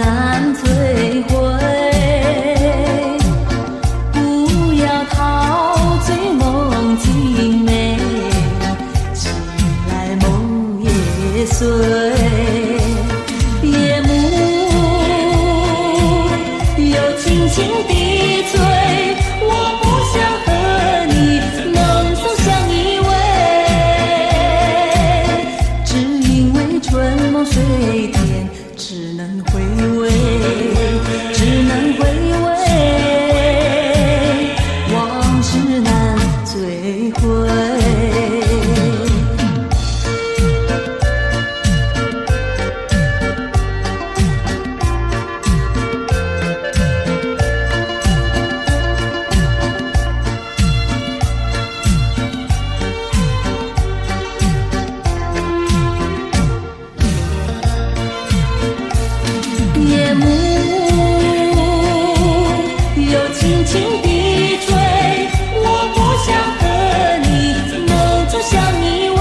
难摧毁。不要陶醉梦境美，醒来梦也碎。夜幕又轻轻低垂，我不想和你能走向依偎，只因为春梦水天，只能回味，只能回味，往事难摧毁。夜幕又轻轻低垂，我不想和你能走向依偎，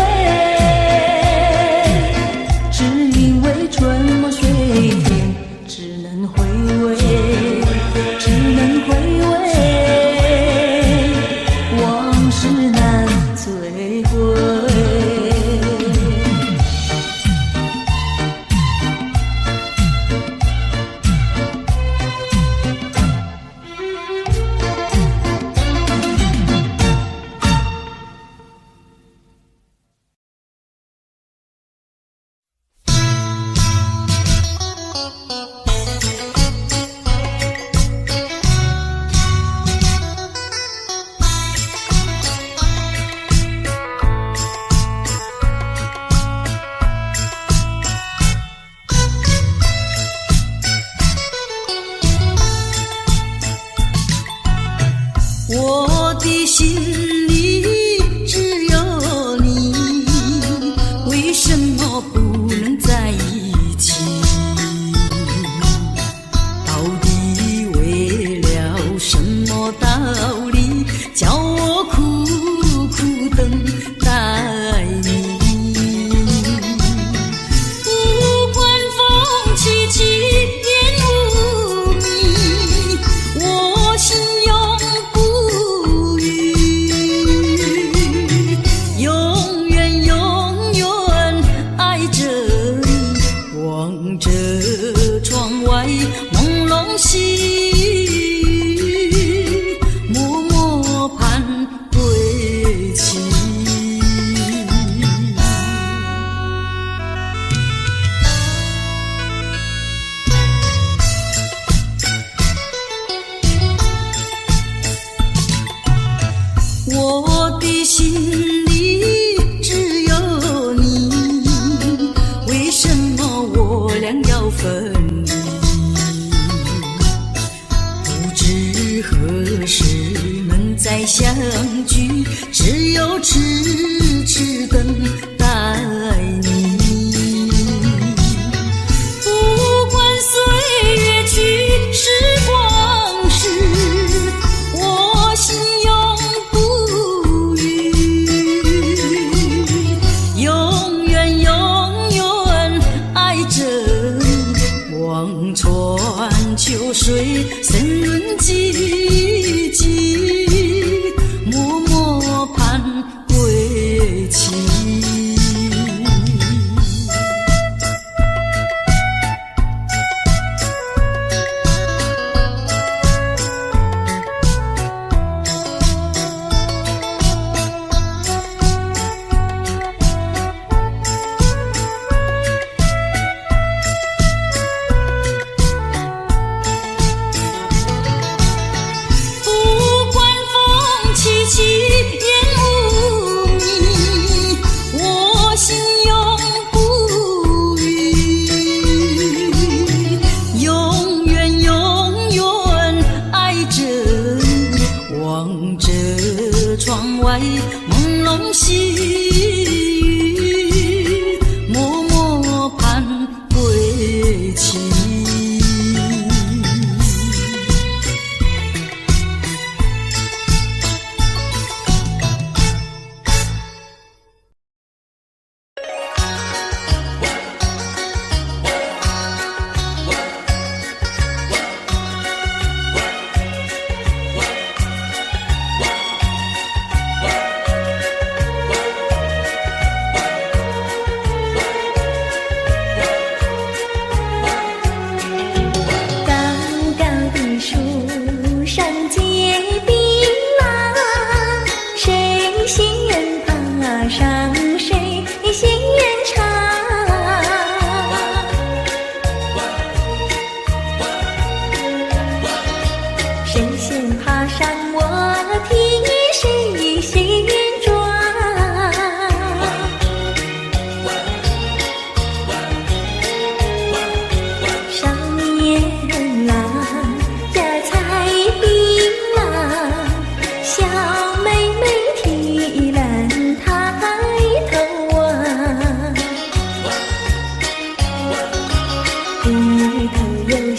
只因为春梦水天，只能回味，只能回味，往事难摧毁。我的心里只有你，为什么不能在一起？到底为了什么道理，叫我苦苦等待你？不管风起起，烟雾迷，我心永不永远永远爱着你，望着窗外朦胧兮，默默盼归期。我的心里只有你，为什么我俩要分离？不知何时能再相聚，只有痴痴等待你。不管岁月去，时光逝，我心永不永远永远爱着你，望穿秋水，深润寂寂，默默盼归期。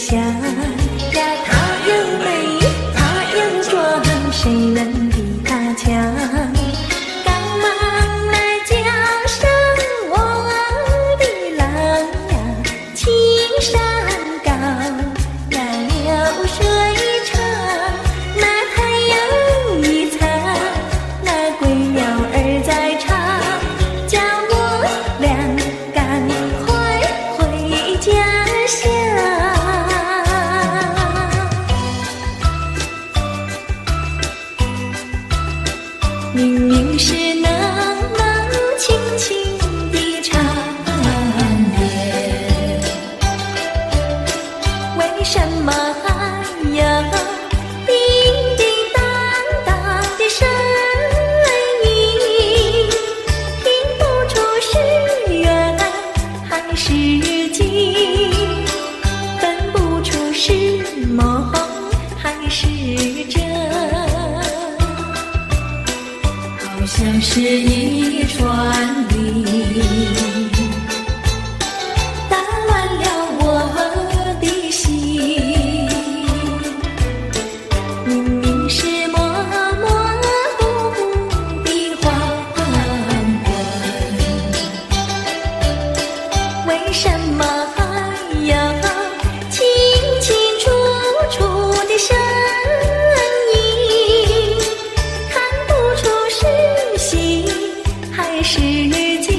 想呀，她又美，她又壮，谁能比她强？赶忙来叫声我的郎呀，青山高呀，流水长，那太阳一擦，那归鸟儿在唱，叫我俩赶快回家乡。明明是那么轻轻的长夜，为什么呀叮叮当当的声音，听不出是远还是近，分不出是梦还是真，好像是一串云，打乱了我的心。明明是模模糊糊的黄昏，为什么呀清清楚楚的声音，看不出是喜还是惊，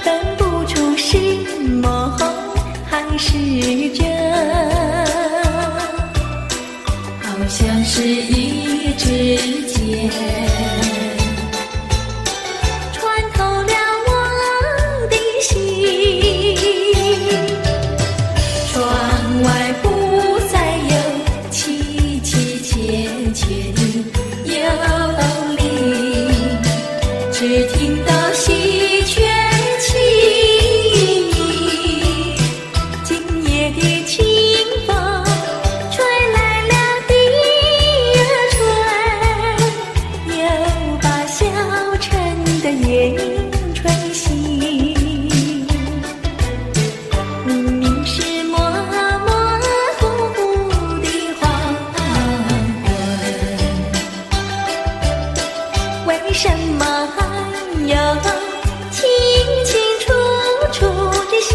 分不出是梦还是真，好像是一支箭穿透了我的心，窗外不再有凄凄切切的幽灵，只听到喜鹊轻吟，今夜的清风吹来了第二春，又把小城的夜吹醒。明明是模模糊糊的黄昏，为什么有清清楚楚的声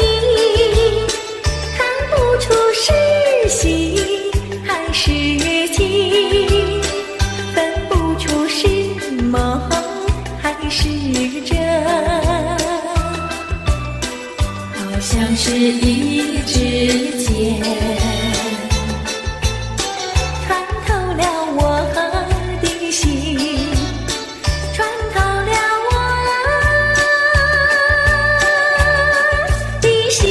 音，看不出是喜还是惊，分不出是梦还是真，好像是一支箭穿透了我的心，穿透了我的心。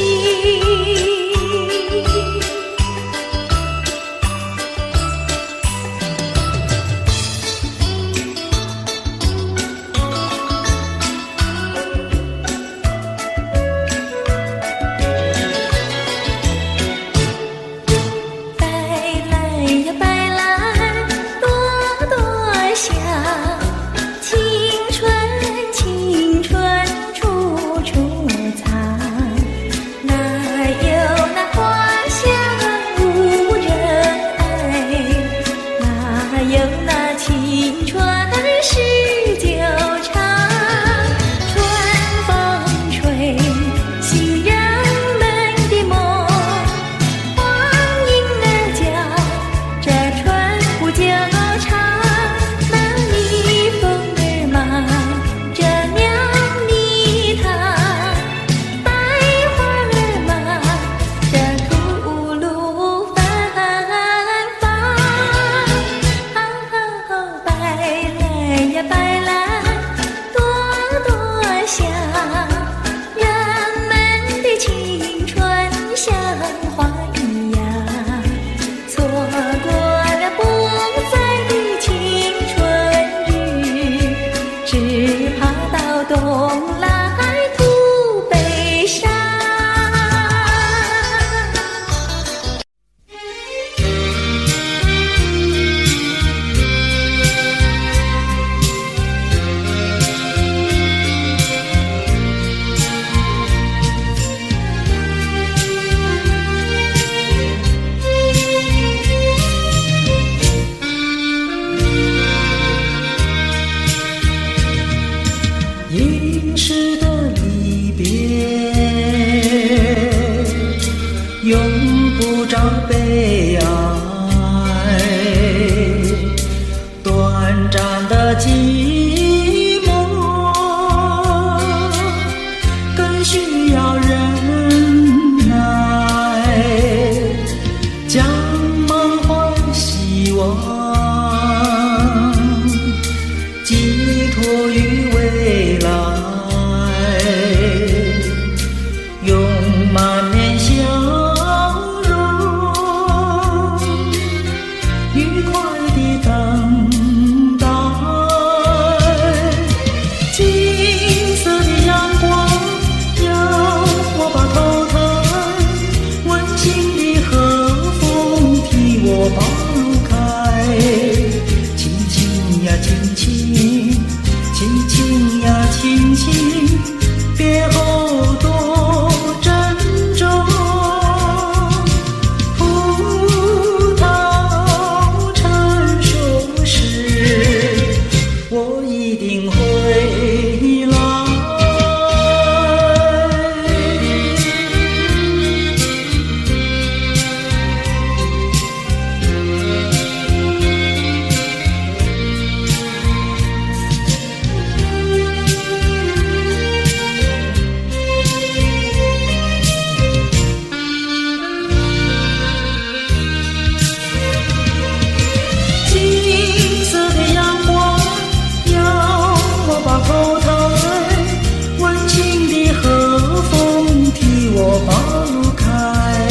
把路开。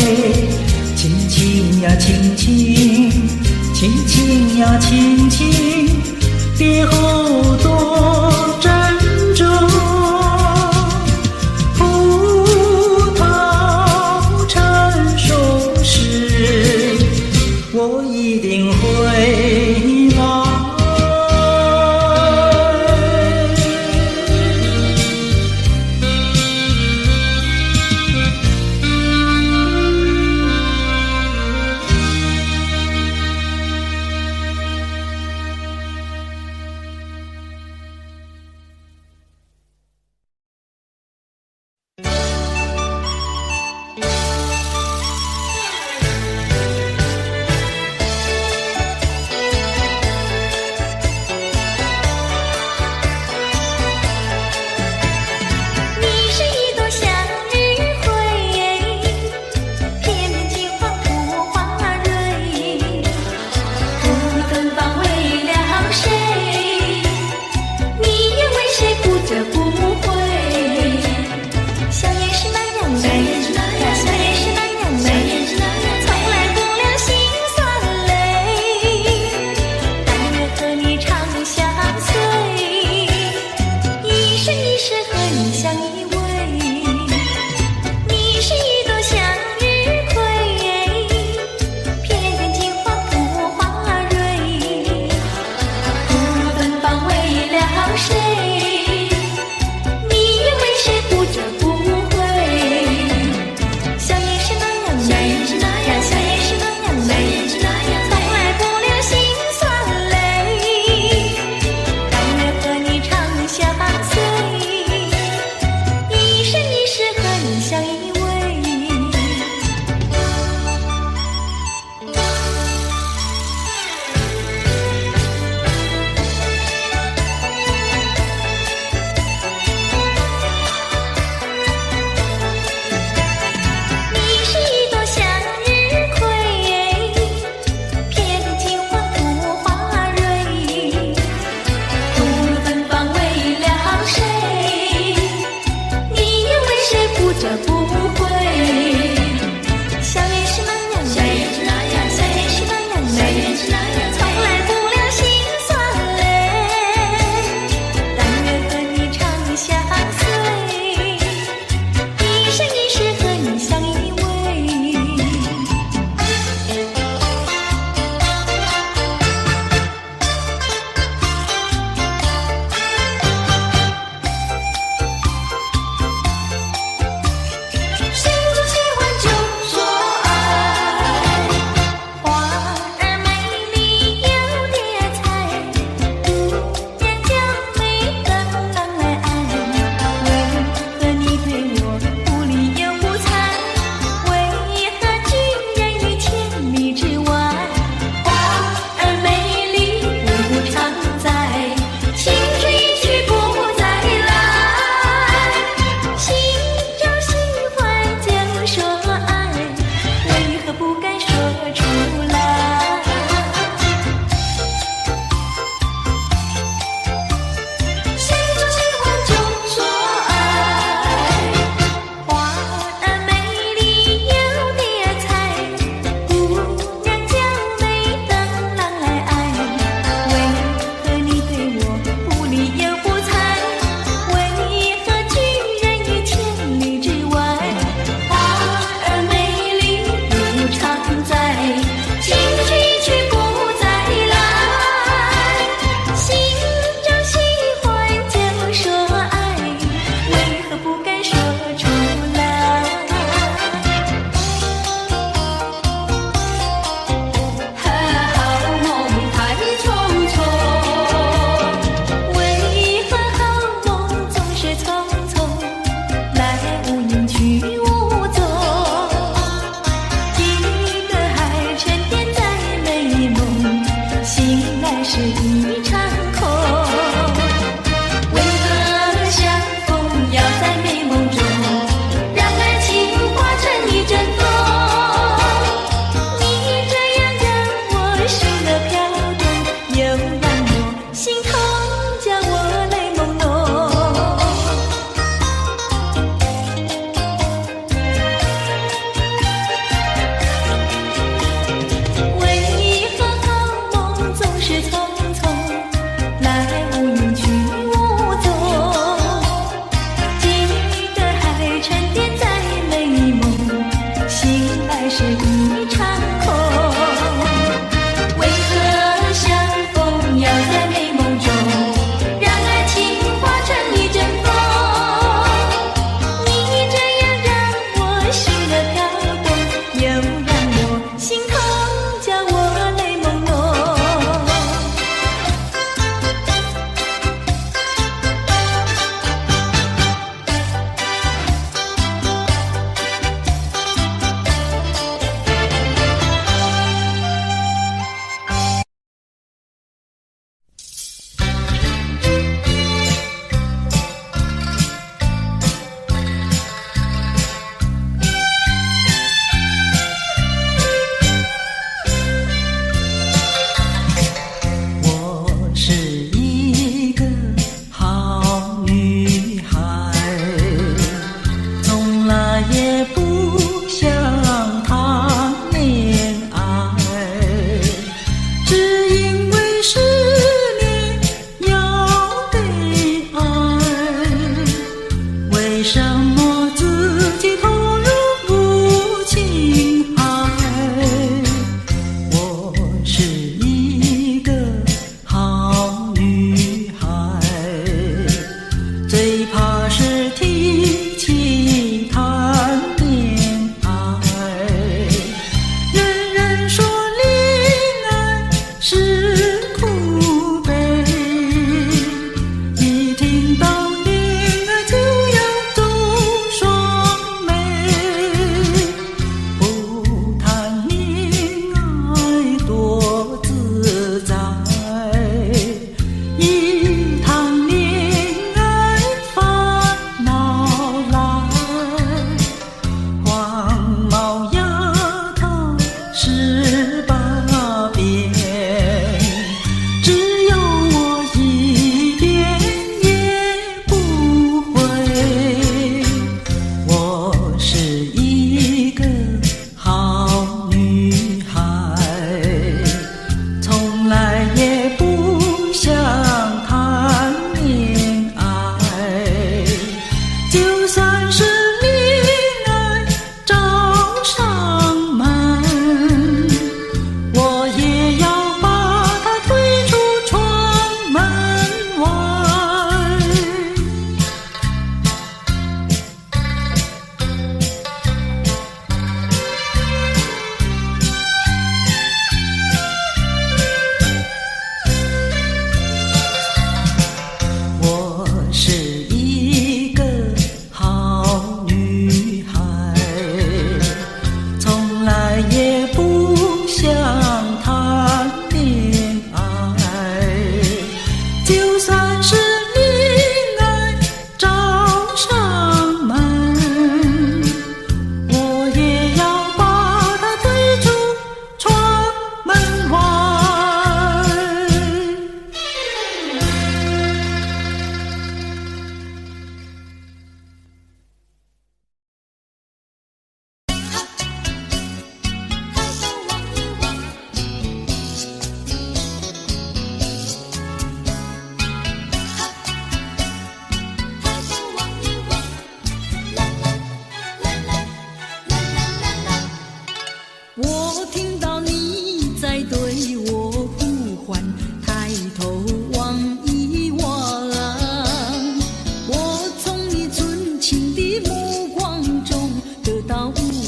亲亲呀亲亲，亲亲呀亲亲，别后多珍重。葡萄成熟时，我一定会来。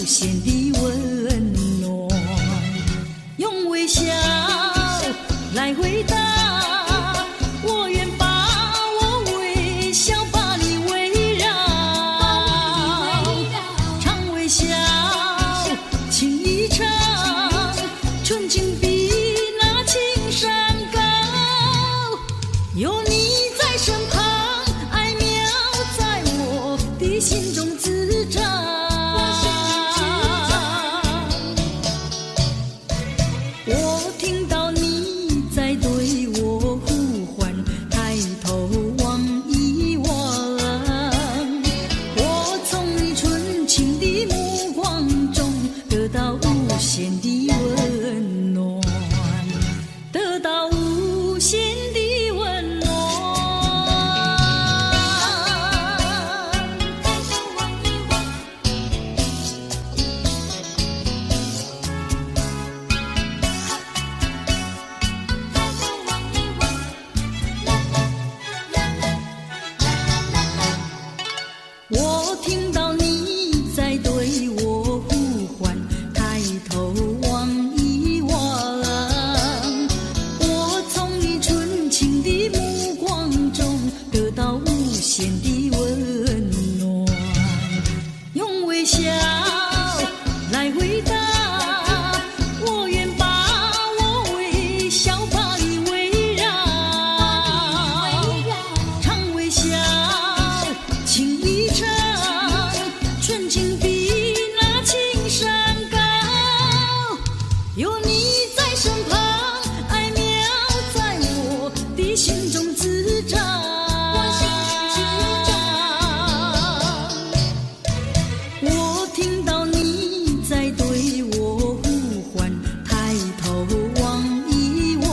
限的温暖，用微笑来回答。我愿把我微笑把你围绕，常微笑，情意长，纯情比那青山高。有你在身旁，爱妙在我的心中滋长。我听到你在对我呼唤，抬头望一望，我从你纯情的目光中得到无限的温暖，得到无限的温暖。我听到你在对我呼唤，抬头望一望，我从你纯情的目光中得到无限的温暖，用微笑来回答。我愿把我微笑把你围绕，常微笑，情意长，纯情比那青山高。有你在身旁，爱妙在我的心中滋长。我听到你在对我呼唤，抬头望一望，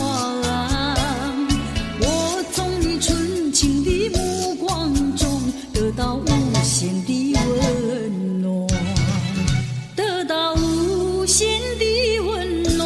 我从你纯情的目光中得到无限的温暖，得到无限的温暖。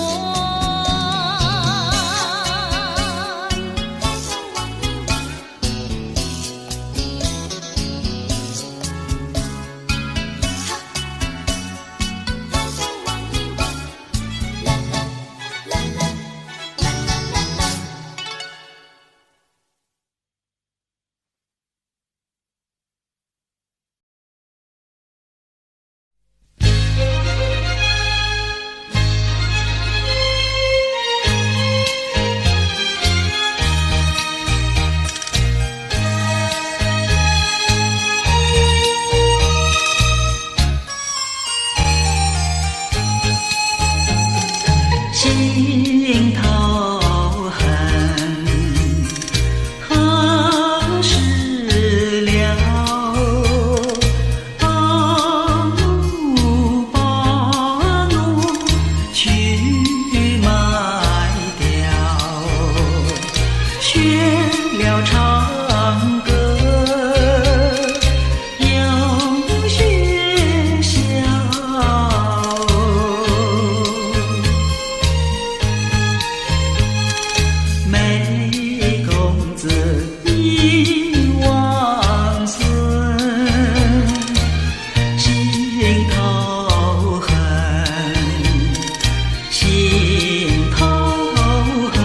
心头恨，何时了？把怒去卖掉，学了唱歌，又学笑。美公子忆王孙，心头恨，心头恨。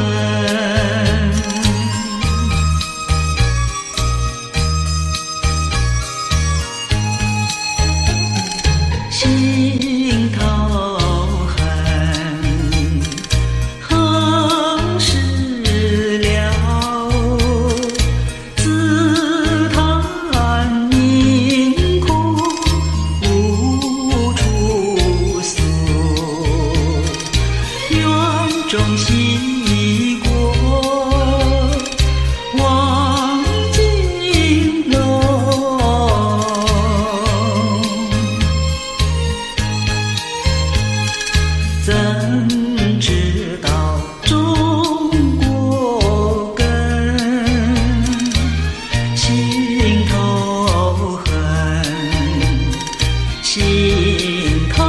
心头恨，何时了？自叹命苦无处诉，园中西国望金楼。怎知道中国根？心头恨，心头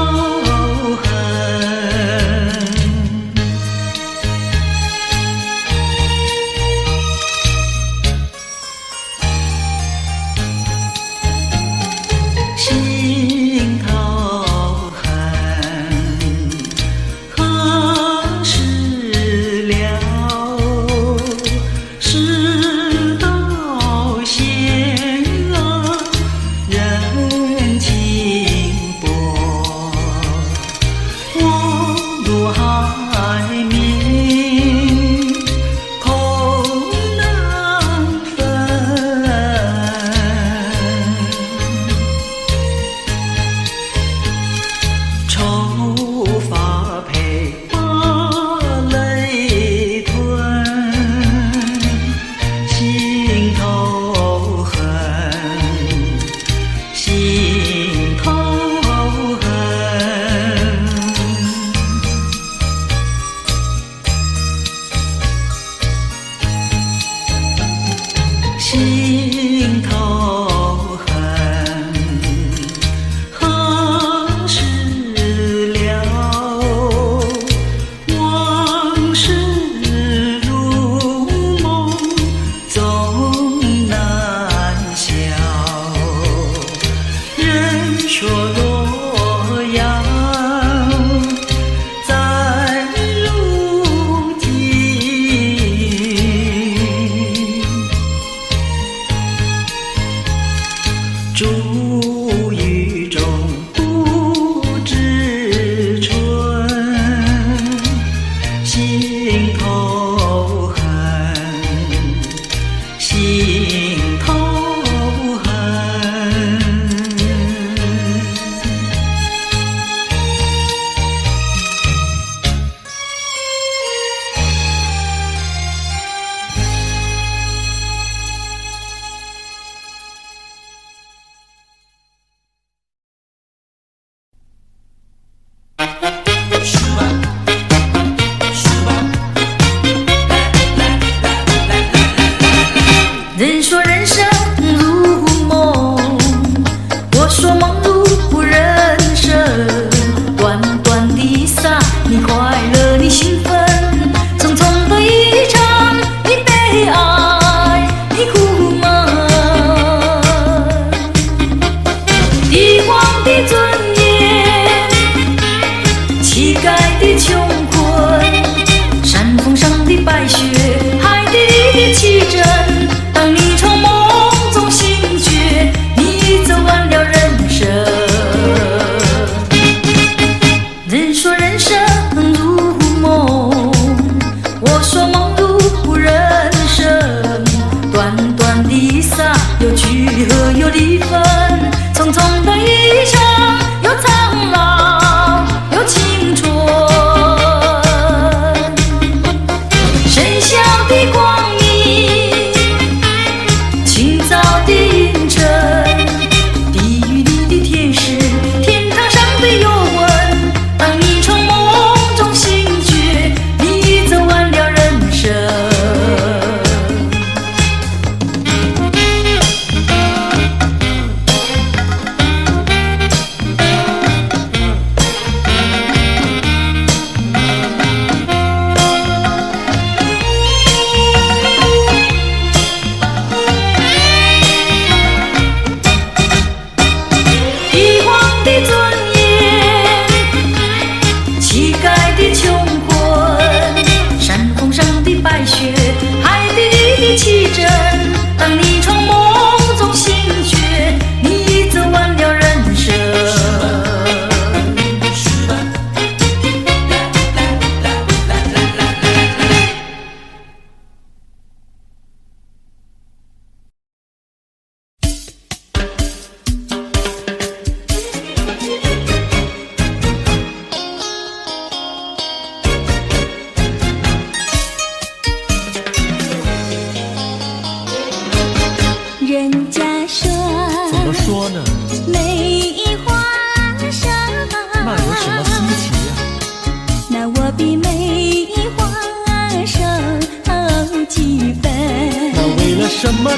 恨。心头恨。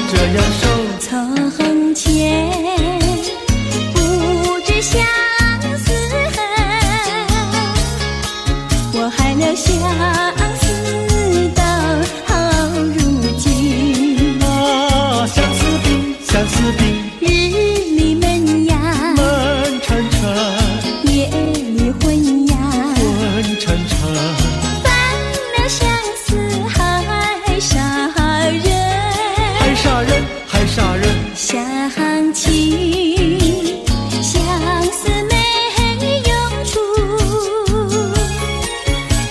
么这样瘦？从前不知相思恨，我还留相思到如今。啊，相思病，相思病，日里闷呀，闷沉沉，夜里昏呀，昏沉沉。犯了相思还杀人，还杀人，还杀人。想起相思没用处，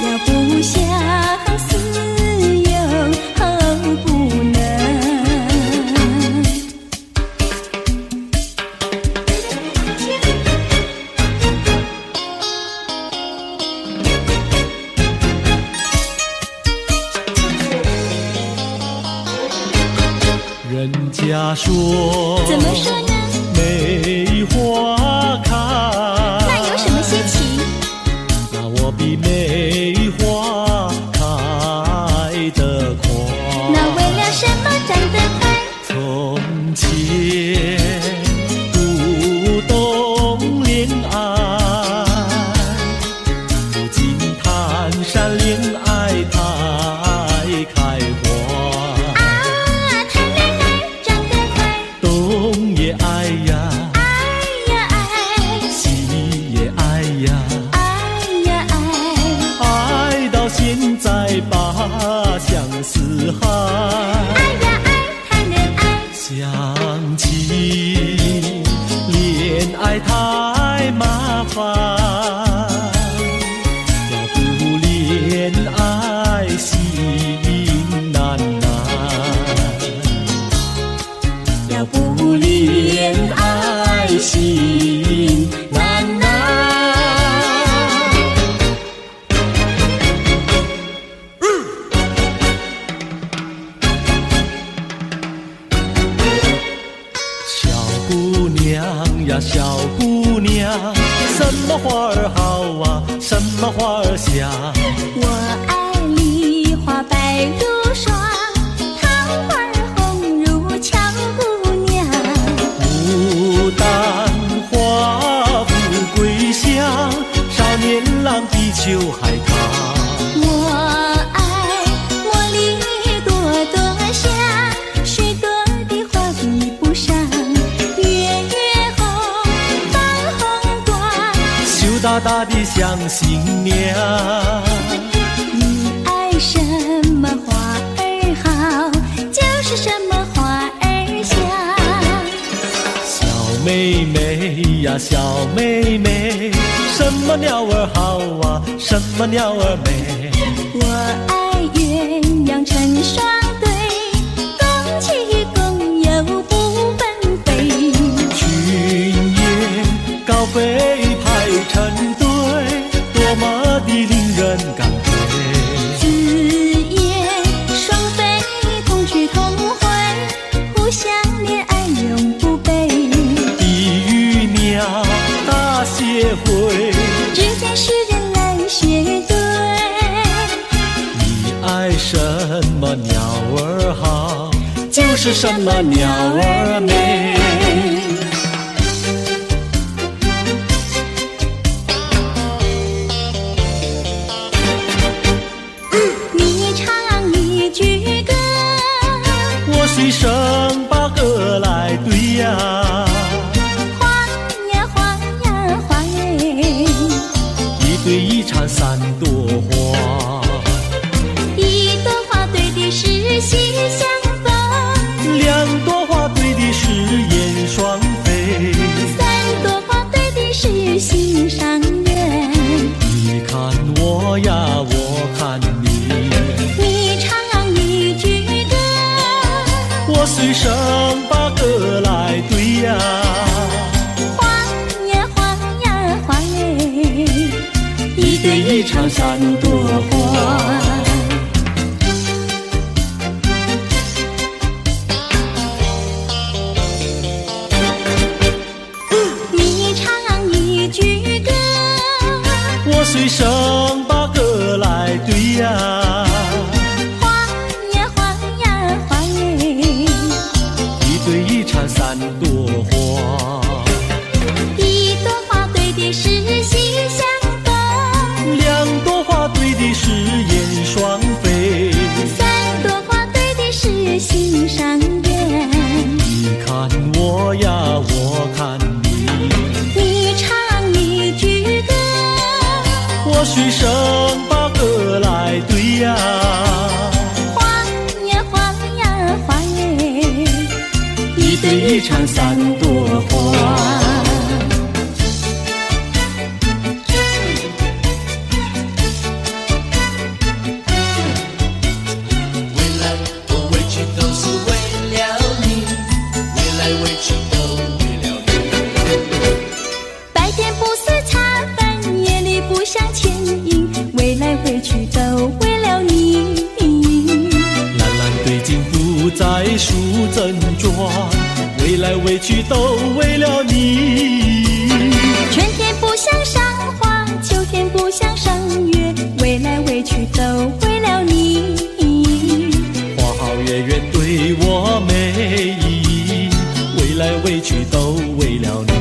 要不相思又不能。人家说，怎么说呢？梅花开，那有什么稀奇？那我比梅花开得快。那为了什么长得快？从前不懂恋爱，如今谈山恋爱太开花。东也爱呀，爱呀爱，西也爱呀，爱呀爱，爱到现在把相思害。爱呀爱，谈恋爱，想起恋爱太麻烦，要不恋爱心难难。要不恋爱心难难。小姑娘呀，小姑娘，什么花儿好啊，什么花儿香？我爱梨花白如霜，桃花红如俏姑娘。牡丹花富贵香，少年郎比秋还长。我爱茉莉朵朵香，许多的花比不上。月月红，放红光，羞答答的像新娘。你爱什么花儿好，就是什么花儿香。小妹妹呀，小妹妹，什么鸟儿好啊，什么鸟儿美？我爱鸳鸯成双对，共起共有不分飞。群雁高飞排成队，多么的令人感佩。紫燕双飞同去同回，互相恋爱永不悲。地狱鸟大协会，只见诗人来学对。你爱什么鸟儿好，就是什么鸟儿美。你唱一句歌，我随声把歌来对呀。花呀花呀花耶，一对一唱三朵花，一朵花对的是心相逢，两朵花对的是燕双飞，三朵花对的是心上人。你看我呀，我看你，你唱一句歌，我随声把歌来对呀。花呀花呀花耶，一对一唱三朵花。你唱一句歌，我随声把歌来对呀。花呀花呀花耶，或许生把歌来对呀。花呀花呀花耶，一对一唱三朵花。树珍转，为来为去都为了你。春天不想赏花，秋天不想赏月，为来为去都为了你。花好月圆对我美意，为来为去都为了你。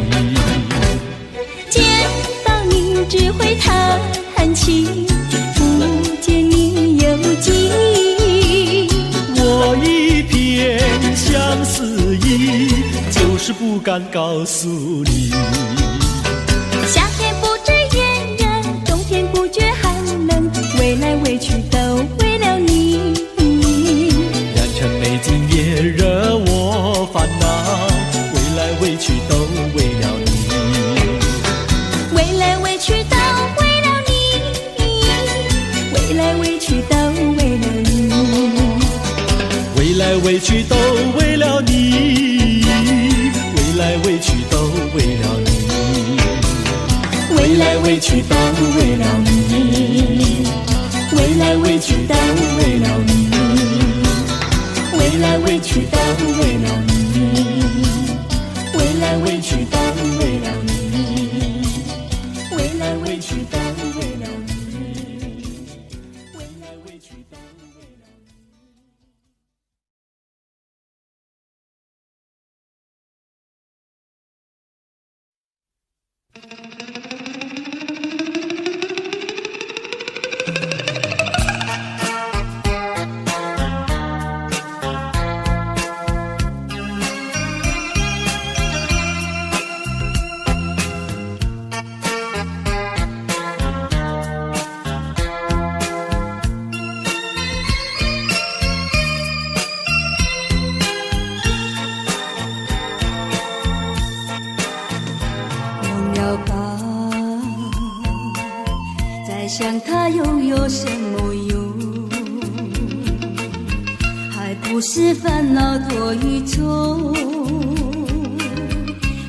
见到你只会叹气，不见你有记忆。我一片相思意，就是不敢告诉你。夏天不知炎热，冬天不觉寒冷，为来为去都为了你。良辰美景也惹我烦恼，为来为去都为了你。为来为去都为了你，为来为去都为了你。为来为去都为了你，为来为去都为了你，为来为去都为了你，为来为去都为了你，为来为去都为了你，为来为去都为了你，为来为去都为了你，为来为去都为了你。想他又有什么用？还不是烦恼多与愁，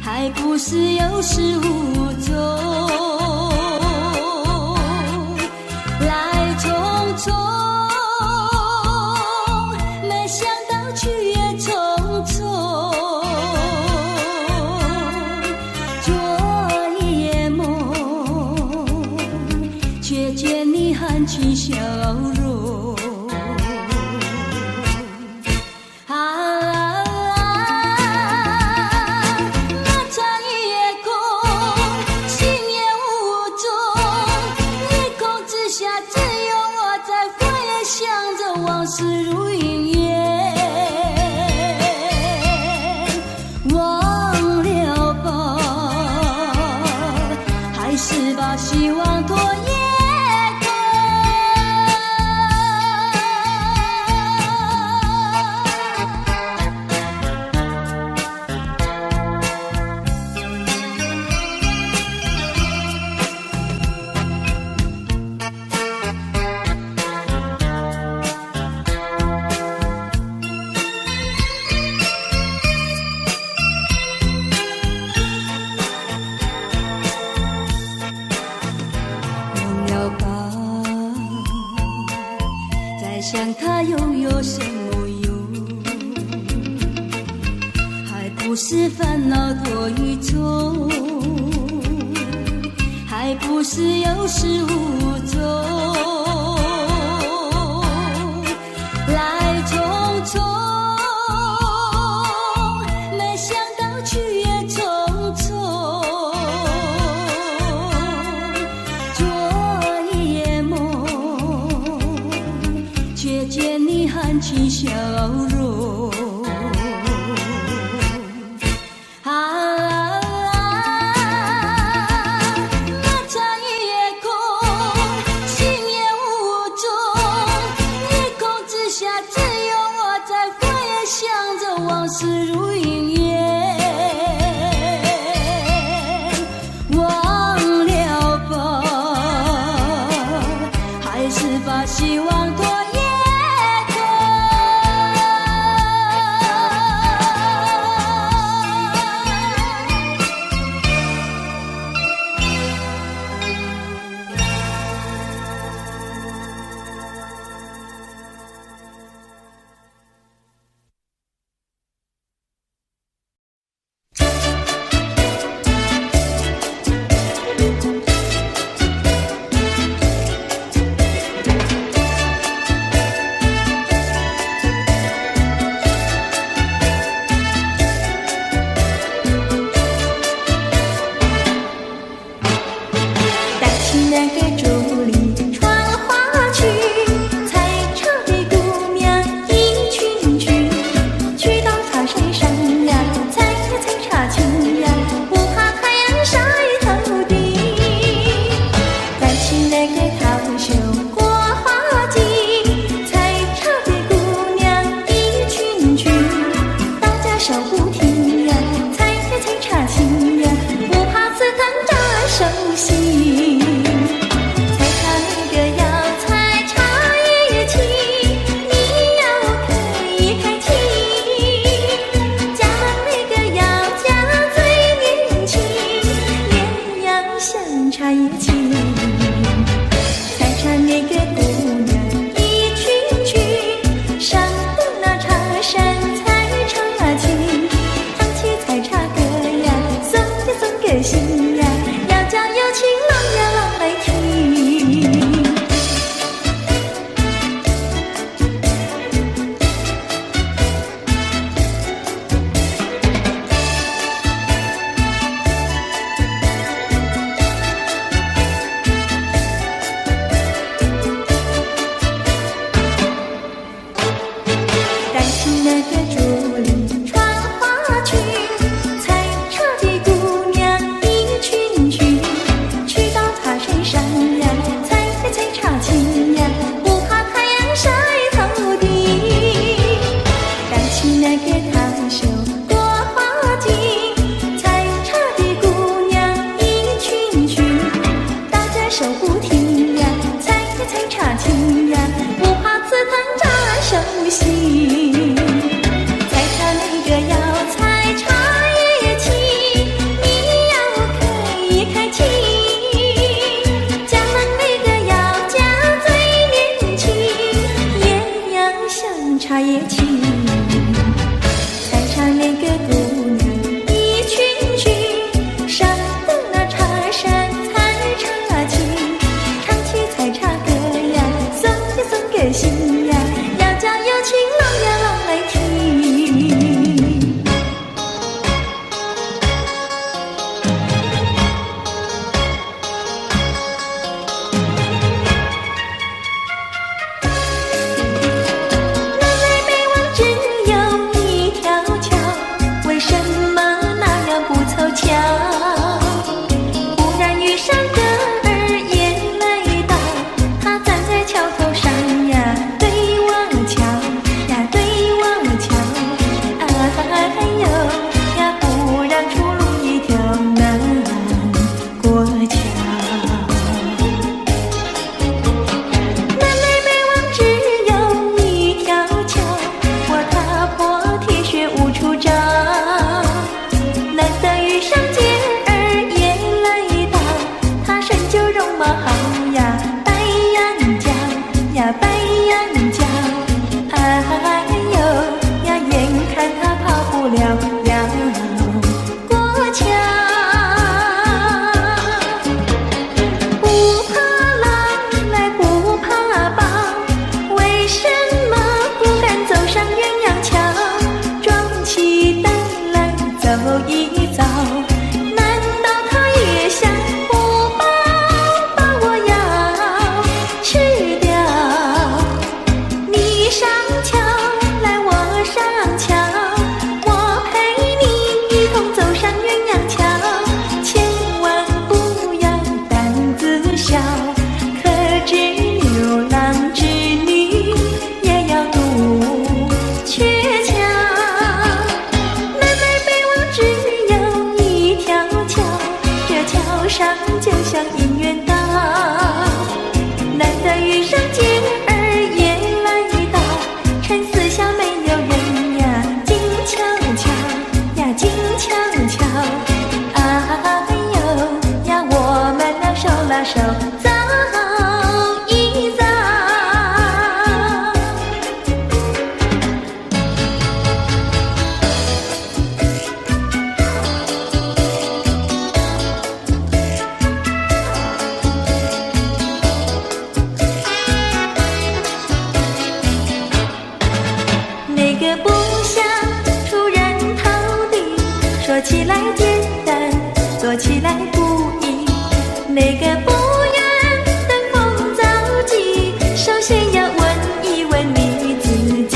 还不是有始无终，来匆匆，没想到去也匆匆。却见你含情笑容，漫长夜空，心也无踪，夜空之下只有我在佛也想着往事如云烟，忘了吧，还是把希望拖延。想他又有什么用？还不是烦恼多与愁，还不是有始无终，来匆匆，没想到去也匆匆。却见你含情笑容，漫长夜空，希望多也多。带起那个竹篱穿花去，采茶的姑娘一群群，去到茶山上呀，采呀采茶青呀，不怕太阳晒头顶。带起那个桃袖过花季，采茶的姑娘一群群，大家手不停呀，采呀采茶青呀，不怕刺疼扎手心。采茶那个要采茶叶青，你要开开青。家门那个要家最年轻，脸要像茶叶青。采茶那个姑娘一群群，上的那茶山采茶青，唱起采茶歌呀，送呀送个心呀，要叫有情郎呀郎来听。带起那个竹篱穿花去，采茶的姑娘一群群，去到茶山上呀，采呀采茶青呀，不怕太阳晒头顶。带起那个桃袖过花季，采茶的姑娘一群群，大家手不停呀，采呀采茶青呀，不怕刺疼扎手心。采茶那个要采茶叶青，你要开开青。家门那个要家最年轻，也要像茶叶青。采茶那个姑娘一群群，上的那茶山采茶青，唱起采茶歌呀，送呀送个心呀，要叫有情郎呀郎来听。南来北往只有一条桥，为什么那样不凑巧？忽然遇上个儿也来到，他站在桥头上呀，对我瞧呀，对我瞧，哎呦呀，不让出路一条难过桥。南来北往只有一条桥，我踏破铁鞋无处找。难得遇上姐儿也来到，她身就容貌好呀，白羊角呀，白羊角，哎呦呀，眼看她跑不了要过桥。不怕狼来不怕豹，为什么不敢走上鸳鸯桥？壮起胆来走一遭，难道他也想不抱把我摇走一遭。那个不想出人头地，说起来简单，做起来不易。那个不愿登峰造极，首先要问一问你自己。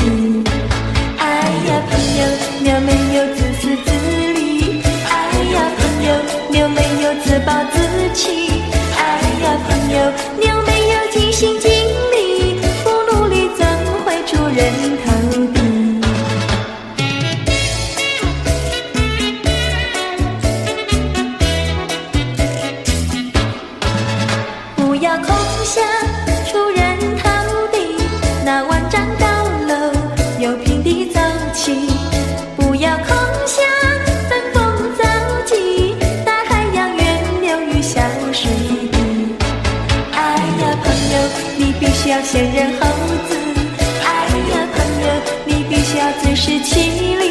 哎呀，朋友，你有没有自私自利？哎呀，朋友，你有没有自暴自弃？哎呀，朋友，你有没有尽心尽力？不努力怎会出人头地？不要空想出人头地，那万丈高楼由平地走起。不要空想登峰造极，大海洋源流于小水滴。哎呀，朋友，你必须要先人后子。哎呀，朋友，你必须要自食其力。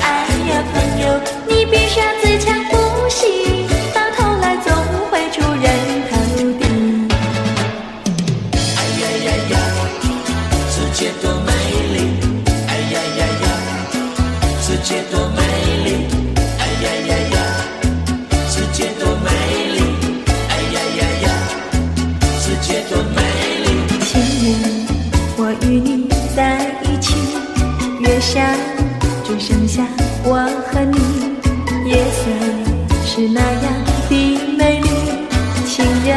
哎呀，朋友，你必须要自强不息，到头来总会出人头地。哎呀呀呀，世界多美丽！哎呀呀呀，世界多美丽！哎呀呀呀，世界多美丽！哎呀呀呀，世界多美丽！情人，我与你在一起，月下只剩下我和你，夜色是那样的美丽，情人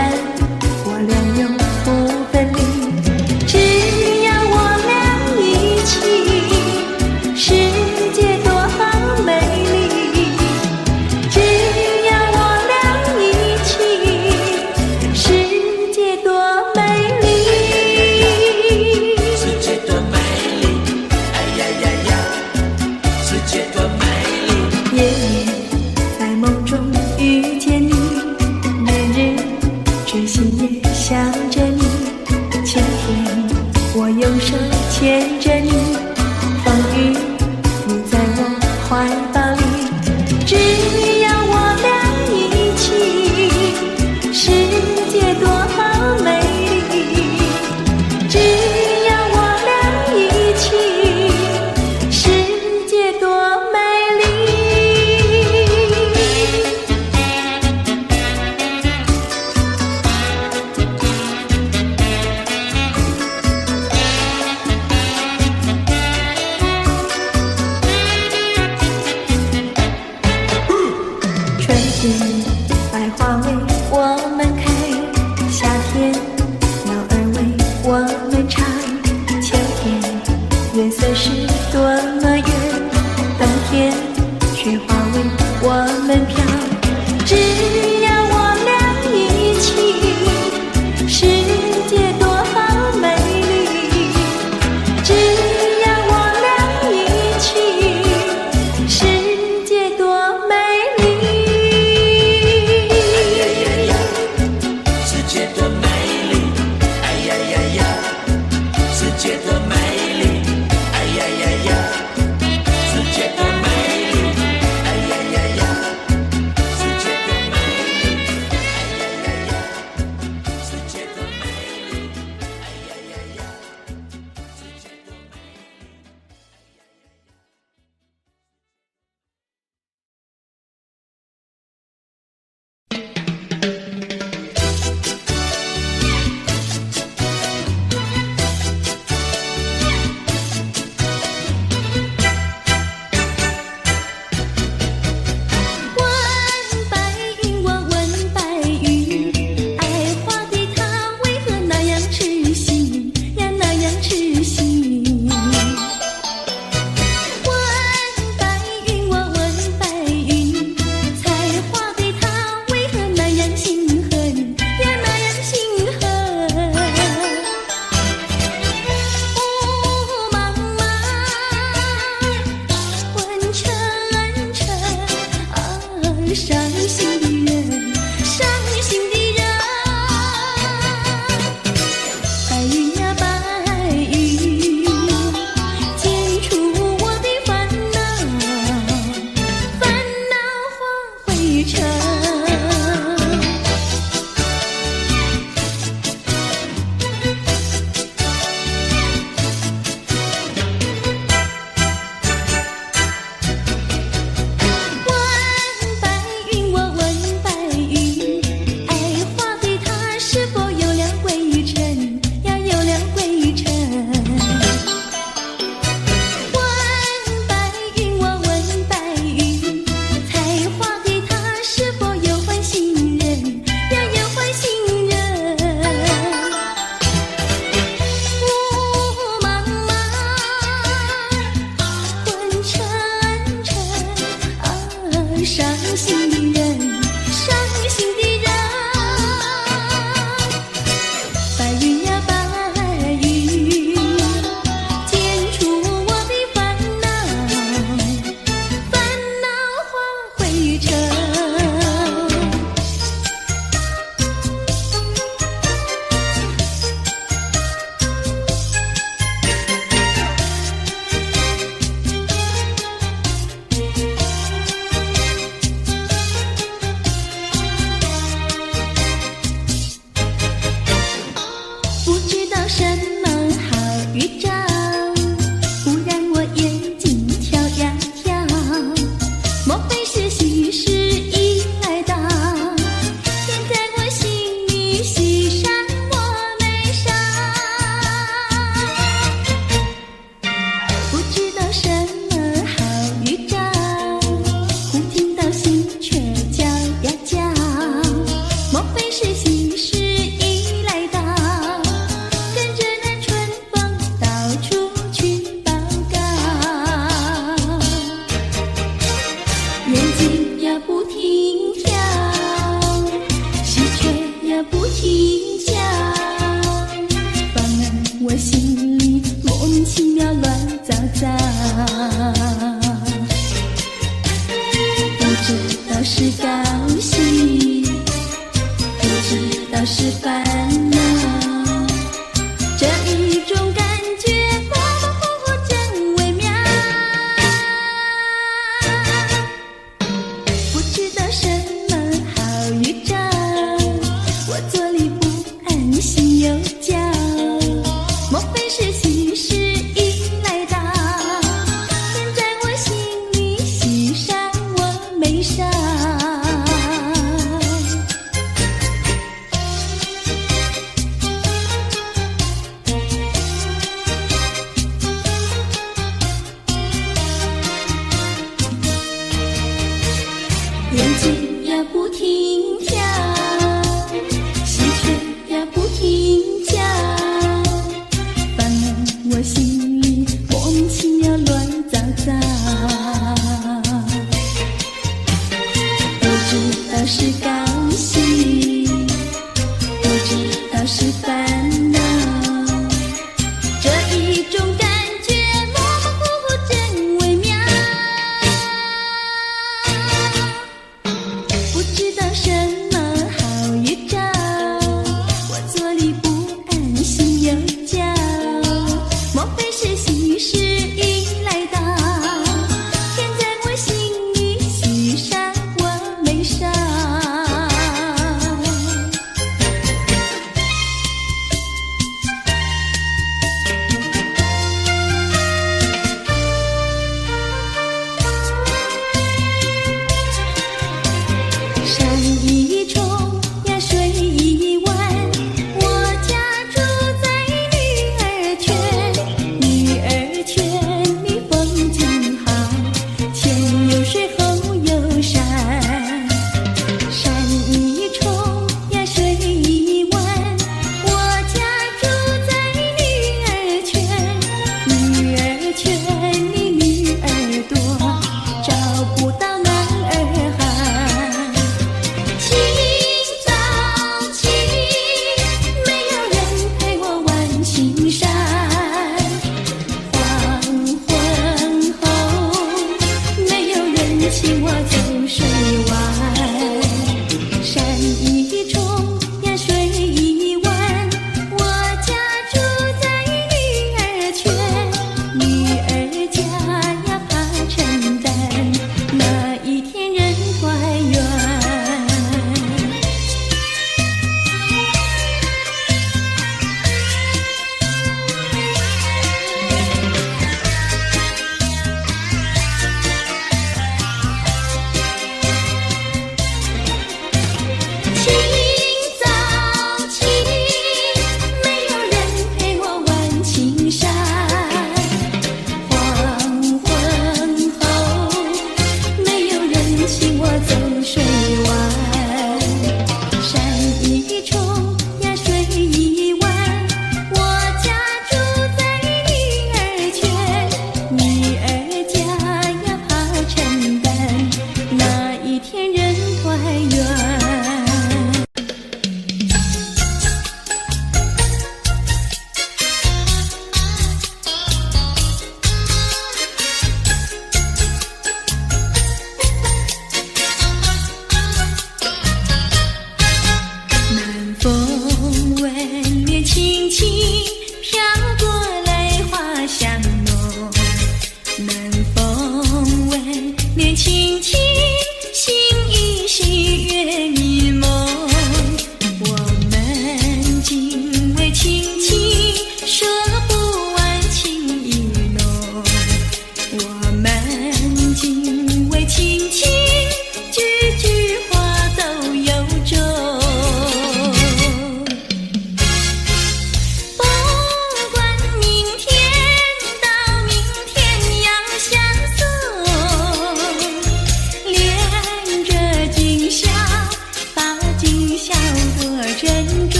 我俩永不分离，只要我俩一起，世界多美丽，只要我俩一起，世界多美丽。世界多美丽！哎呀呀呀，世界多美丽！夜夜在梦中遇见你，日日追星也想着你，晴天我用手牵着你，风雨你在我怀抱里，只要我俩一起，世界多美丽，只要我俩一起，世界多美丽。春天百花为我们开，夏天鸟儿为我们唱，秋天月色是多么圆，冬天雪花为我们飘，只要我俩一起，世界多美丽，只要我俩一起，世界多美丽。哎呀呀呀，世界多美丽！哎呀呀呀，世界多美丽！哎呀呀呀，世界多美丽！哎呀呀呀，世界多美丽！哎呀呀呀，世界多美丽！哎呀呀呀，世界多美丽！不知道是高兴，不知道是烦恼，这一种感觉模模糊糊真微妙。不知道什么好预兆，我坐立不安，心又焦，莫非是喜事已来到？现在我心里喜上我眉梢。眼睛呀不停跳，喜鹊呀不停叫，烦了我心里莫名其妙乱糟糟。不知道是高兴，不知道是烦恼，这一种感觉模模糊糊真微妙。不知道什么好预兆，我坐立不安，心又焦，莫非是喜事已来到？现在我心里喜上我眉梢。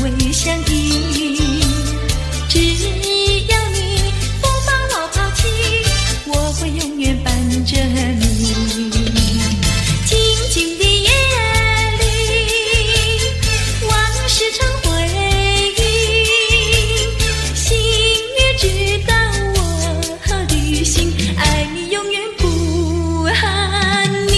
会相依。只要你不把我抛弃，我会永远伴着你。静静的夜里，往事成回忆，心也知道我的心，爱你永远不寒你。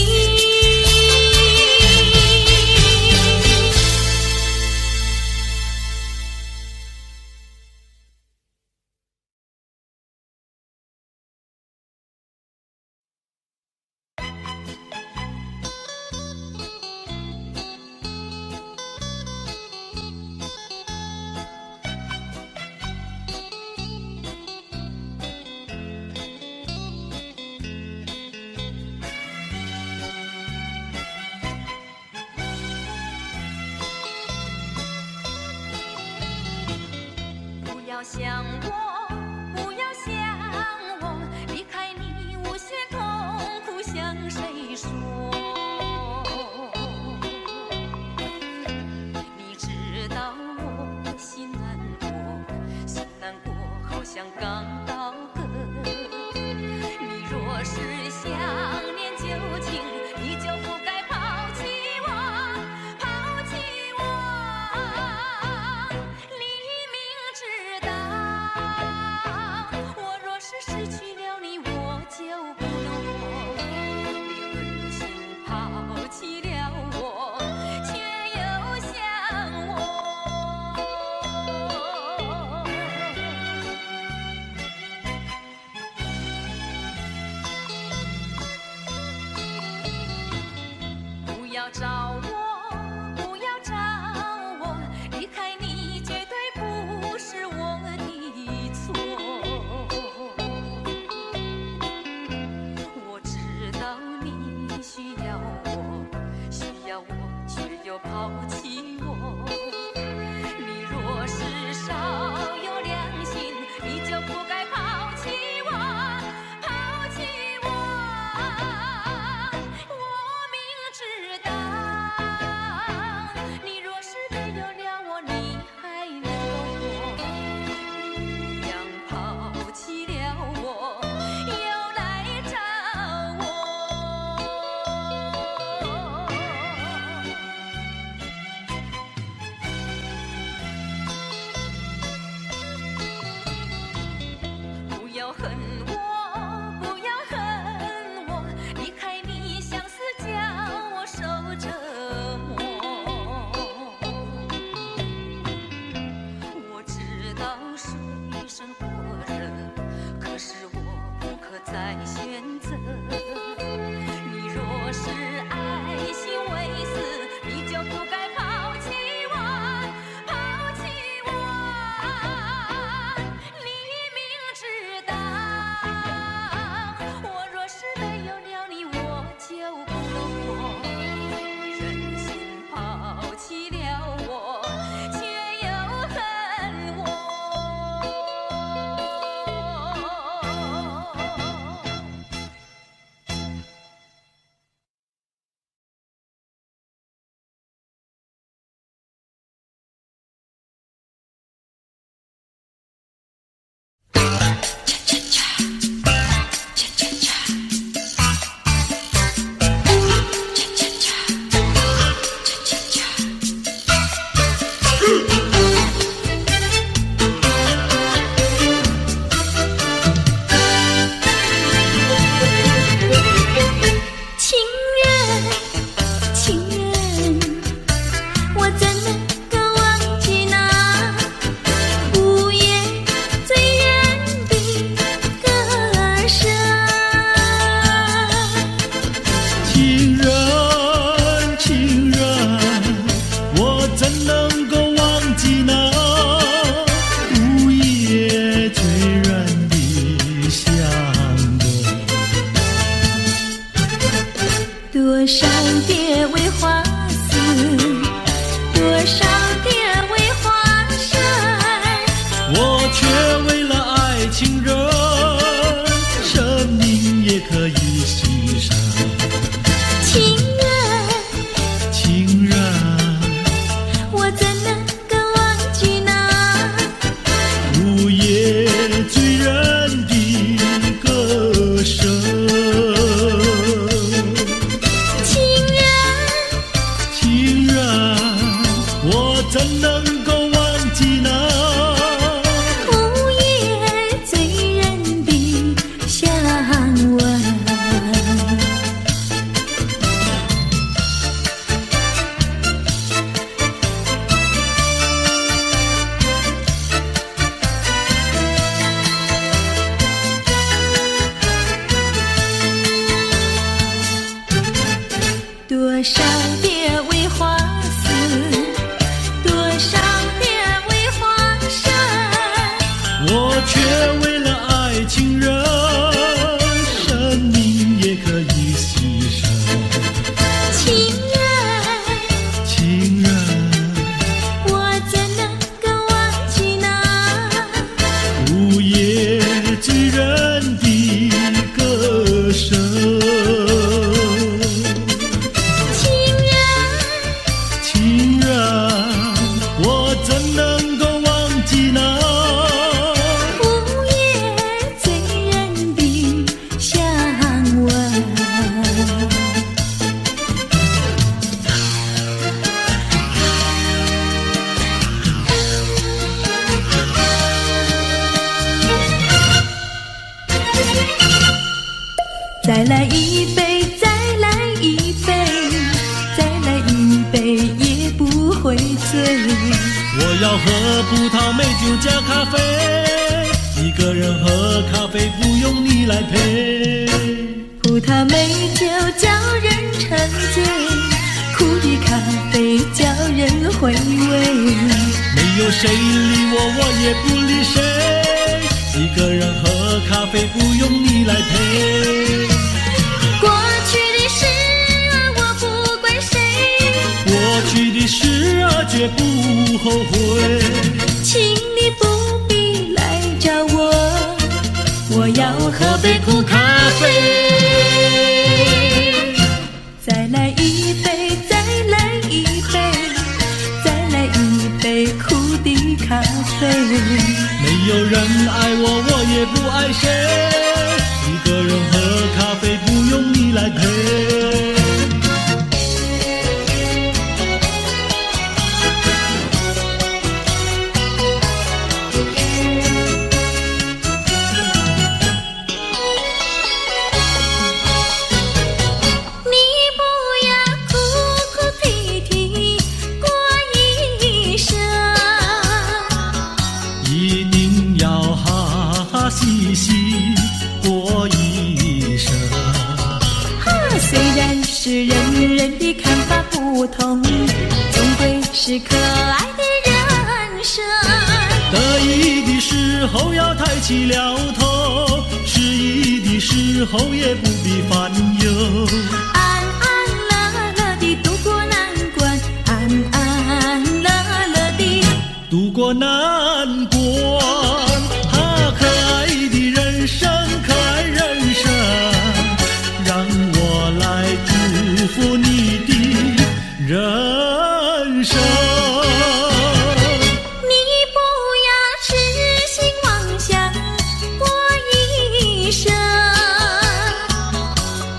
不要想我，不要想我，离开你无限痛苦向谁说？你知道我心难过，心难过好像刚到河。你若是想念旧情，你就不该抛弃我，抛弃我。我若是失去了你，我就不能活。你狠心抛弃了我，却又想我。不要找我，不要找我，离开你绝对不是我的错。我知道你需要我，需要我，却又抛弃我。你若是少有良心，你就不该抛弃我，抛弃我。我明知道，你若是没有了我，你还能够活？一样抛弃了我，又来找我。不要恨我，不要恨我，离开你相思叫我受折磨。我知道水深火热，可是我不可再选择。你若是爱心为死，你就不该抛弃我，抛弃我。你明知道，我若是没有了你，我就不能活。你忍心抛弃了我，却又恨我。情人，情人，我怎能够忘记那午夜醉人的歌声？情人，情人，我怎能够忘记那午夜醉人的香味？多少蝶为花死，多少蝶为花生。我却为了爱情人，生命也可以牺牲。情人，情人，我怎能够忘怎能够忘记那午夜醉人的香吻？再来一杯，再来一杯，再来一杯也不会醉。我要喝葡萄美酒加咖啡，一个人喝咖啡不用你来陪。葡萄美酒叫人沉醉，苦的咖啡叫人回味。没有谁理我，我也不理谁，一个人喝咖啡不用你来陪。过去的事啊，我不怪谁，过去的事啊，绝不后悔。请你不必来找我，我要喝杯苦咖啡。再来一杯，再来一杯，再来一杯苦的咖啡。没有人爱我，我也不爱谁，一个人喝咖啡不用你来陪。细细过一生。虽然是人人的看法不同，终归是可爱的人生。得意的时候要抬起了头，失意的时候也不必烦忧。安安乐乐地度过难关，安安乐乐地度过难关。可爱的人生，可爱人生，让我来祝福你的人生。你不要痴心妄想过一生，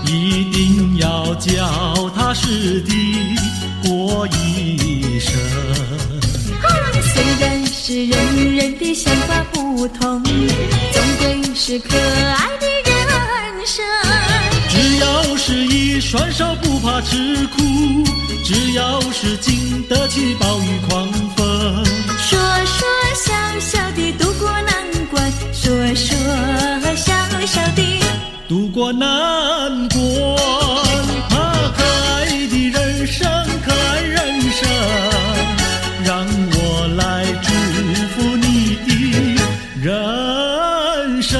一定要脚踏实地过一生。虽然是人人的想法不同，终归是可爱的人生。只要是一双手不怕吃苦，只要是经得起暴雨狂风。说说笑笑地度过难关，说说笑笑地度过难关。可爱的人生，可爱人生，让我来祝福你的人生。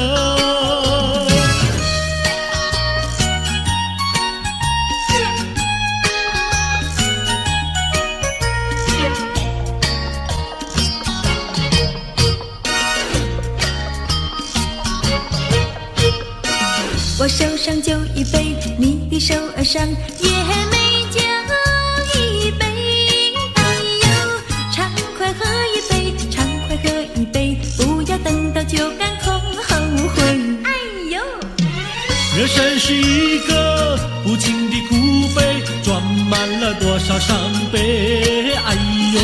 我手上就一杯，你的手儿上也没酒一杯。哎呦，畅快喝一杯，畅快喝一杯，不要等到酒干空后悔。哎呦，人生是一个无情的苦杯，装满了多少伤悲。哎呦，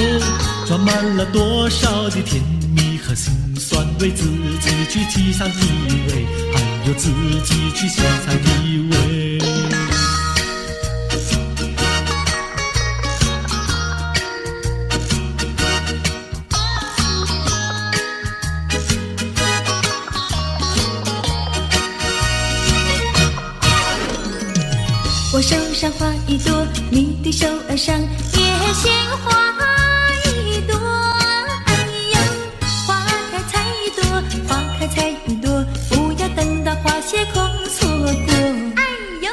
装满了多少的甜蜜和辛酸，为自己去沏上体味，还有自己去欣赏体味。我手上花一朵，你的手儿上也鲜花一朵。哎呦，花开采一朵，花开采一朵，不要等到花谢空错过。哎呦，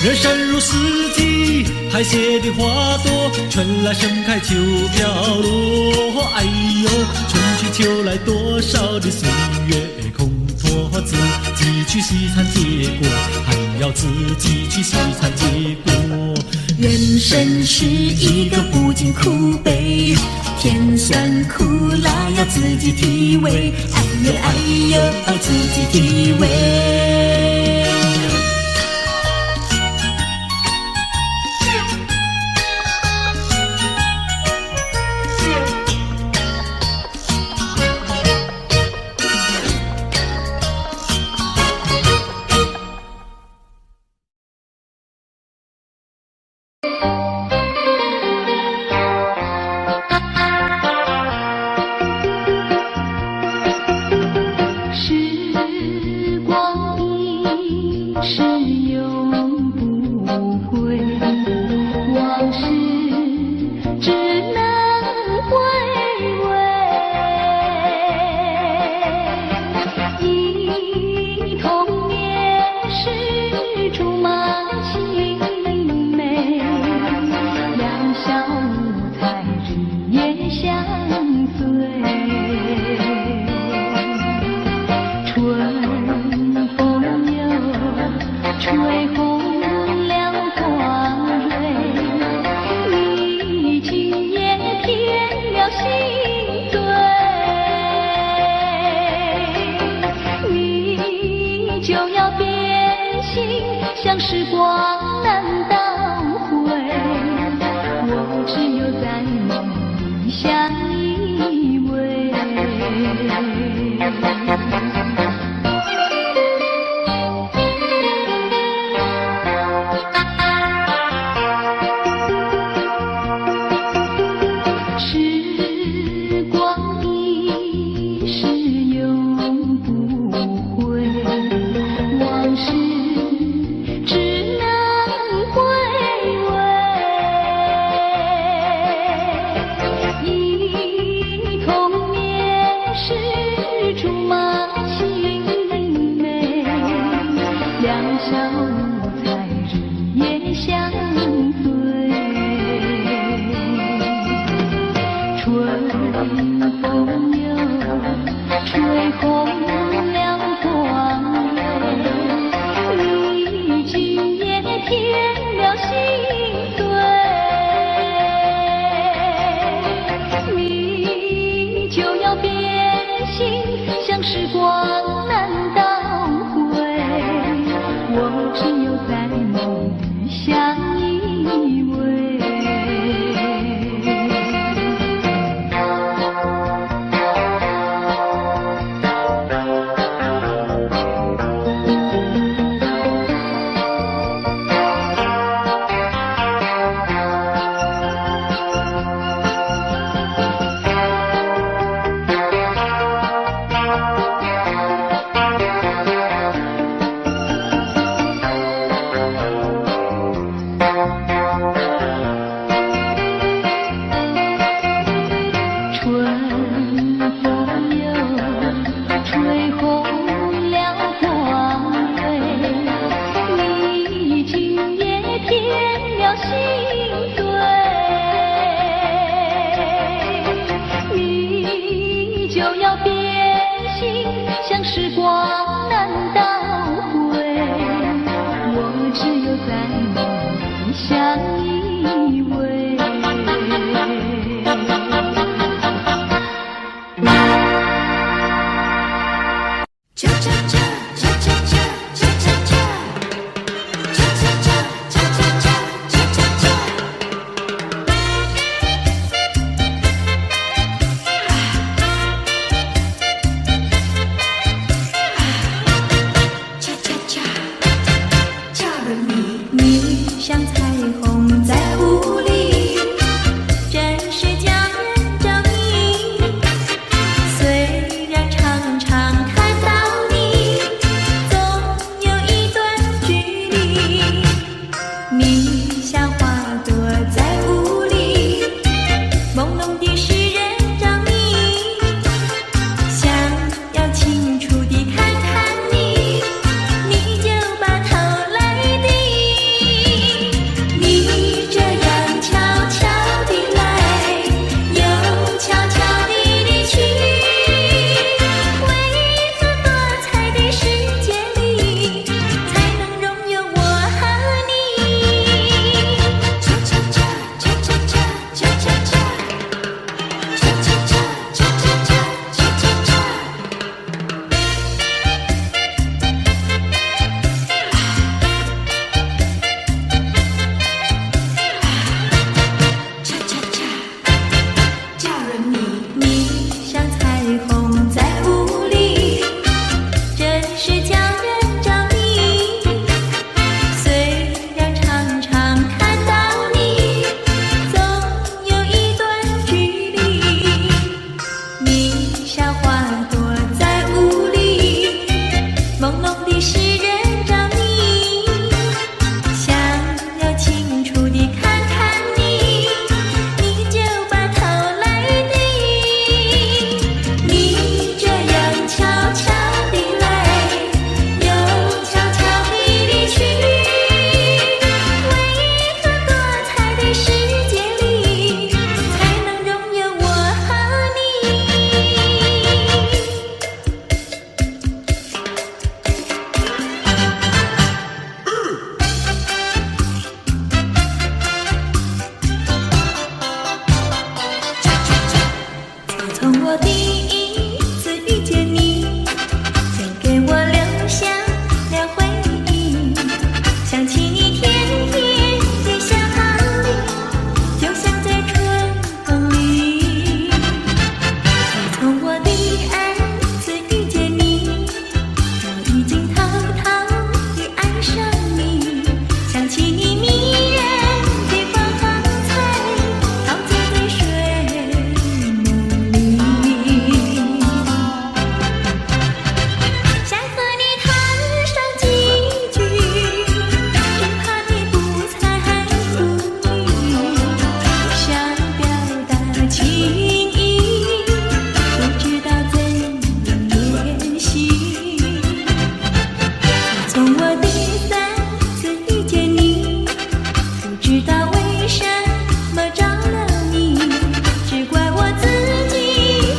人生如四季，排泄的花朵，春来盛开秋飘落。哎呦，春去秋来，多少的岁月空托，自己去细尝结果，还要自己去细尝结果。人生是一个不尽苦悲，天酸苦辣要自己体味，哎呦哎呦，自己体味。时光一逝永不回，往事只能回味。忆童年时竹马青梅，两小无猜日夜相随。吹红了花蕊，你今夜添了心醉，你就要变心，像时光难倒回，我只有在梦里相依偎。时光一逝永不回，往事只能回味。忆童年时竹马青梅，两小无猜日夜相随。春风又吹红了花蕊，你今夜添了心醉，你就要变心，像时光难倒回，我只有在梦里相依偎。像时光难倒回，我只有在梦里相依偎。恰恰恰恰恰恰恰恰恰，恰恰恰恰恰恰恰恰恰。从我第一次遇见你，就给我留下了回忆。想起你甜甜的笑脸，就像在春风里。从我第二次遇见你，我已经偷偷地爱上你。想起你迷人的光彩，陶醉在睡梦里。想和你谈上几句，只怕你不睬不语。想表达情意，不知道怎样联系。从我第三次遇见你，不知道为什么着了迷，只怪我自己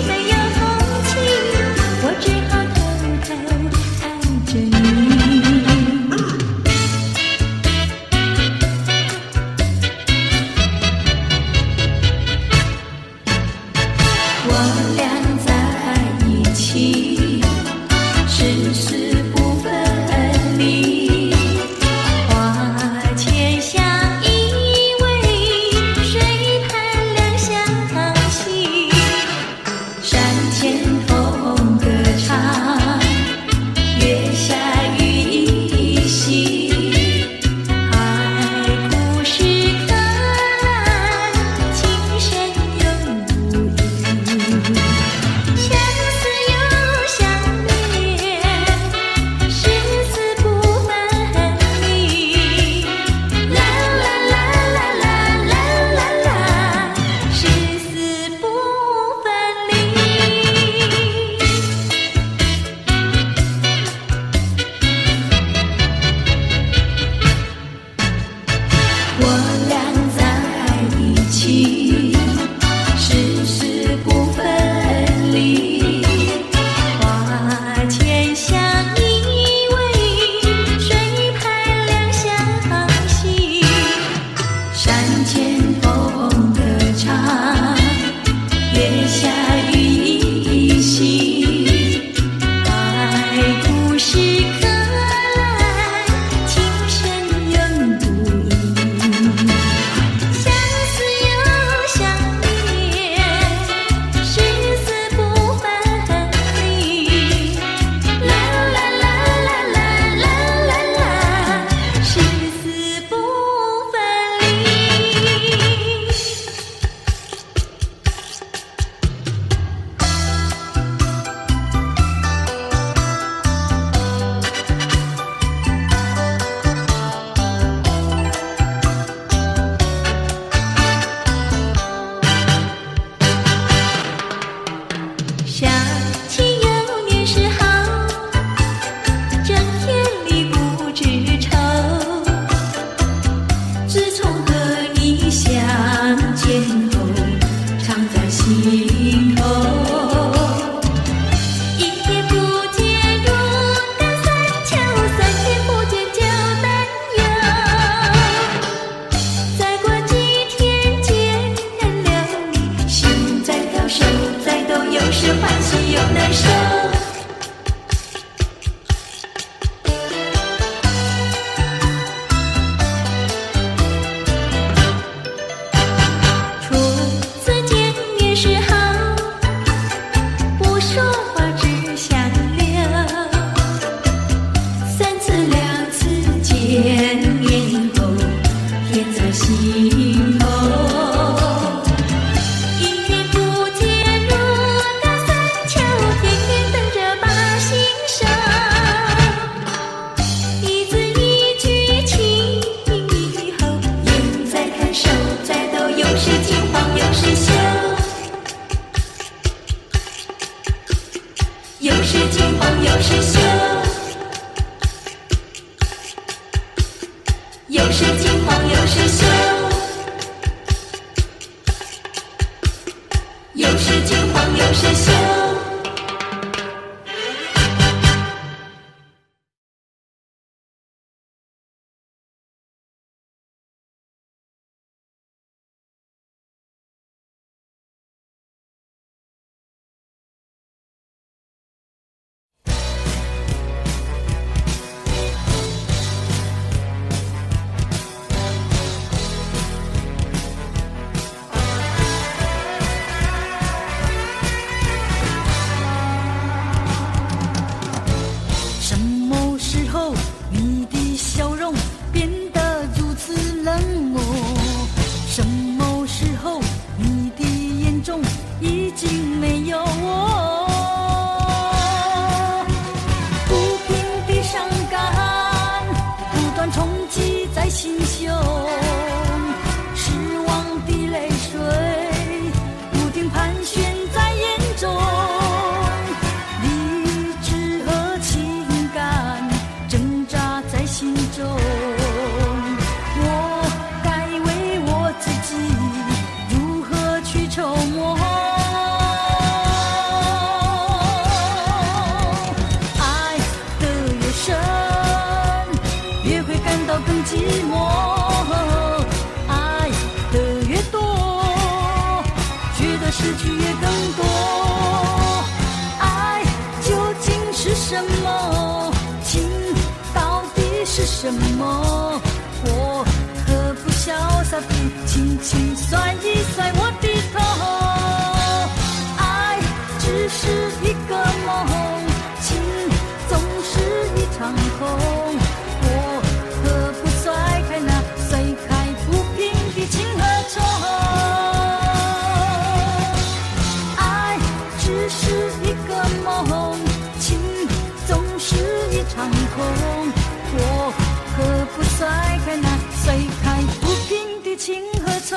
没有勇气，我只好偷偷爱着你。我俩在一起，誓死不分离。花前相依偎，水畔两相惜。山前风歌唱，月下雨依稀。海枯石刻兰，情深永不移。相思又相恋，誓死不分离。啦啦啦啦啦啦啦啦，誓死不分离。我俩在一起，誓死不分离。花前相依偎，水畔两相惜。山前风歌唱，月下雨依稀。海枯石刻兰，情深永不移。相思又相恋，誓死不分离。啦啦啦啦啦啦啦啦，誓死不分离。想起幼年时好，整天里不知愁。自从和你相见后，常在心头。一天不见如隔三秋，三天不见就担忧。再过几天见了你，心在跳，手在抖，有时欢喜又难受。初次见面时好，不说话只相留。三次两次见面后，甜在心头。一天不见如隔三秋，天天等着把心收。一字一句情以后，眼在看，手在抖，有时惊慌有时羞。有时惊慌有时羞。有时惊慌有时羞。有时惊慌有时羞。已经没有我。不平的伤感不断冲击在心胸，失望的泪水不停盘旋在眼中，理智和情感挣扎在心中。我该为我自己如何去筹谋？爱得越深，越会感到更寂寞。爱得越多，觉得失去也更多。爱究竟是什么？情到底是什么？我何不潇洒地轻轻甩一甩我的头？爱只是一个梦，情总是一场空。我何不甩开那碎开不平的情和愁？爱只是一个梦，情总是一场空。我何不甩开那碎开不平的情和愁？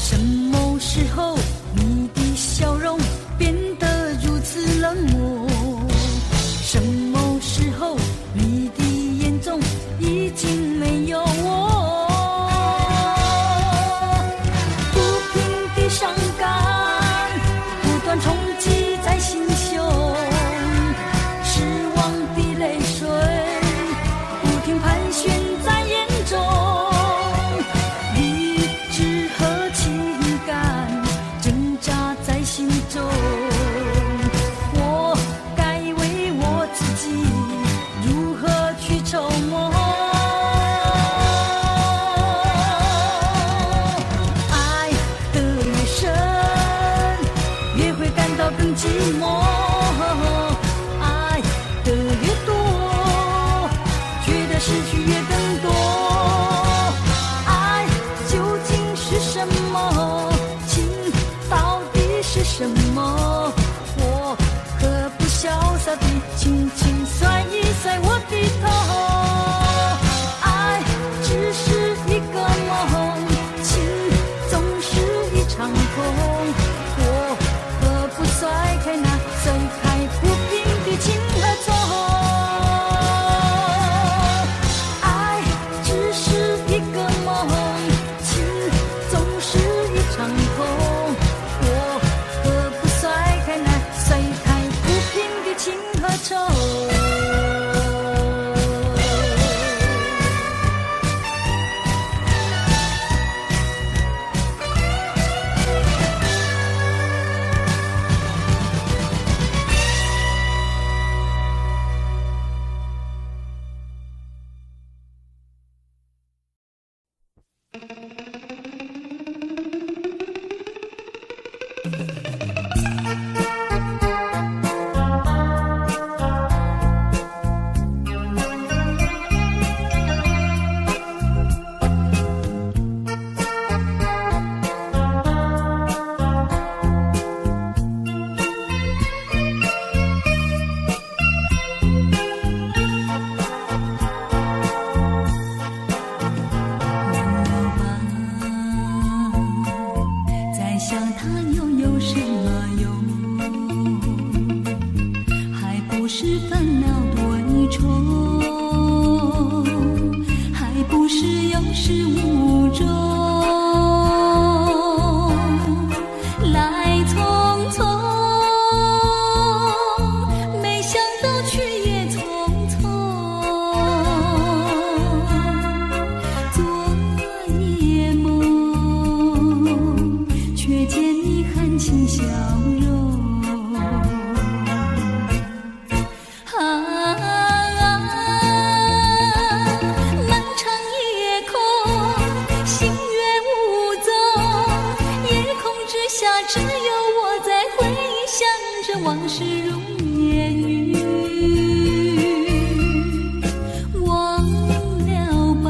什么时候你的笑容变得如此冷漠？什么时候你的眼中已经没有我？不平的伤感不断冲击在心胸，失望的泪水不停盘旋在眼中，理智和情感挣扎在心中。我该为我自己如何去筹谋？爱得越深，越会感到更寂寞。爱得越多，觉得失去也更多。爱究竟是什么？情到底是什么？我何不潇洒地轻轻甩一甩我的头？爱只是一个梦，情总是一场空。我何不甩开那碎开不平的情和愁？爱只是一个梦，情总是一场空。我何不甩开那碎开不平的情和愁？下，只有我在回想着往事如烟云。忘了吧，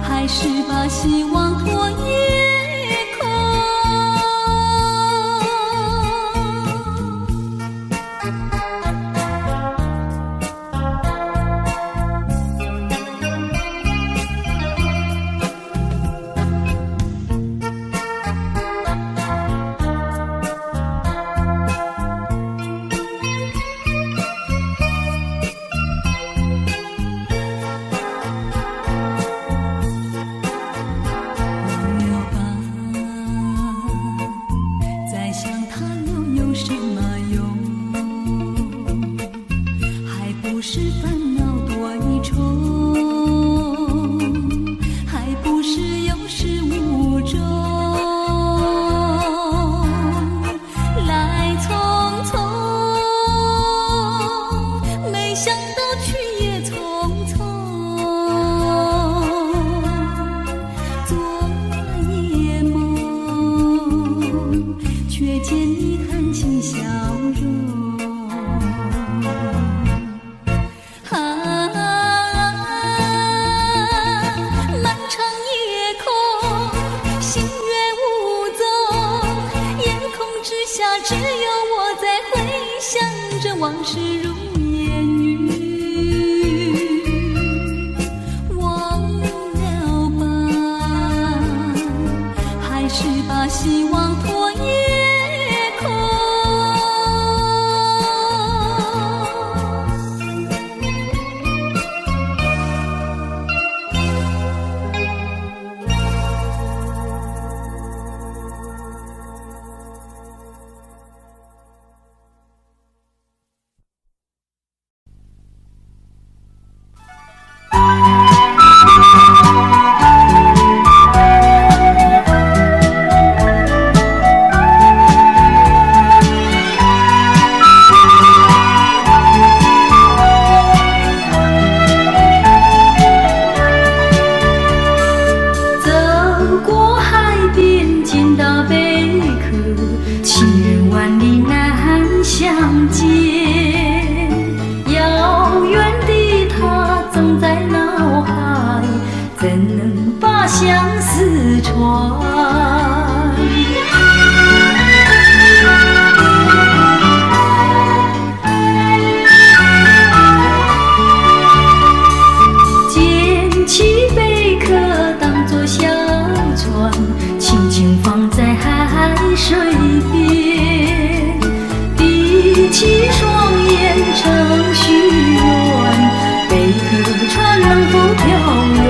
还是把希望托夜空。只有我在回想着往事如烟云。忘了吧，还是把希望托夜空。相思传，捡起贝壳当作小船，轻轻放在海水边，闭起双眼成许愿，贝壳船能否飘远？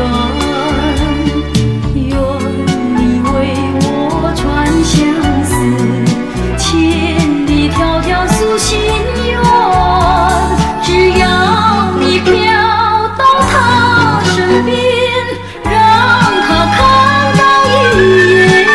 心愿，只要你飘到他身边，让他看到一眼。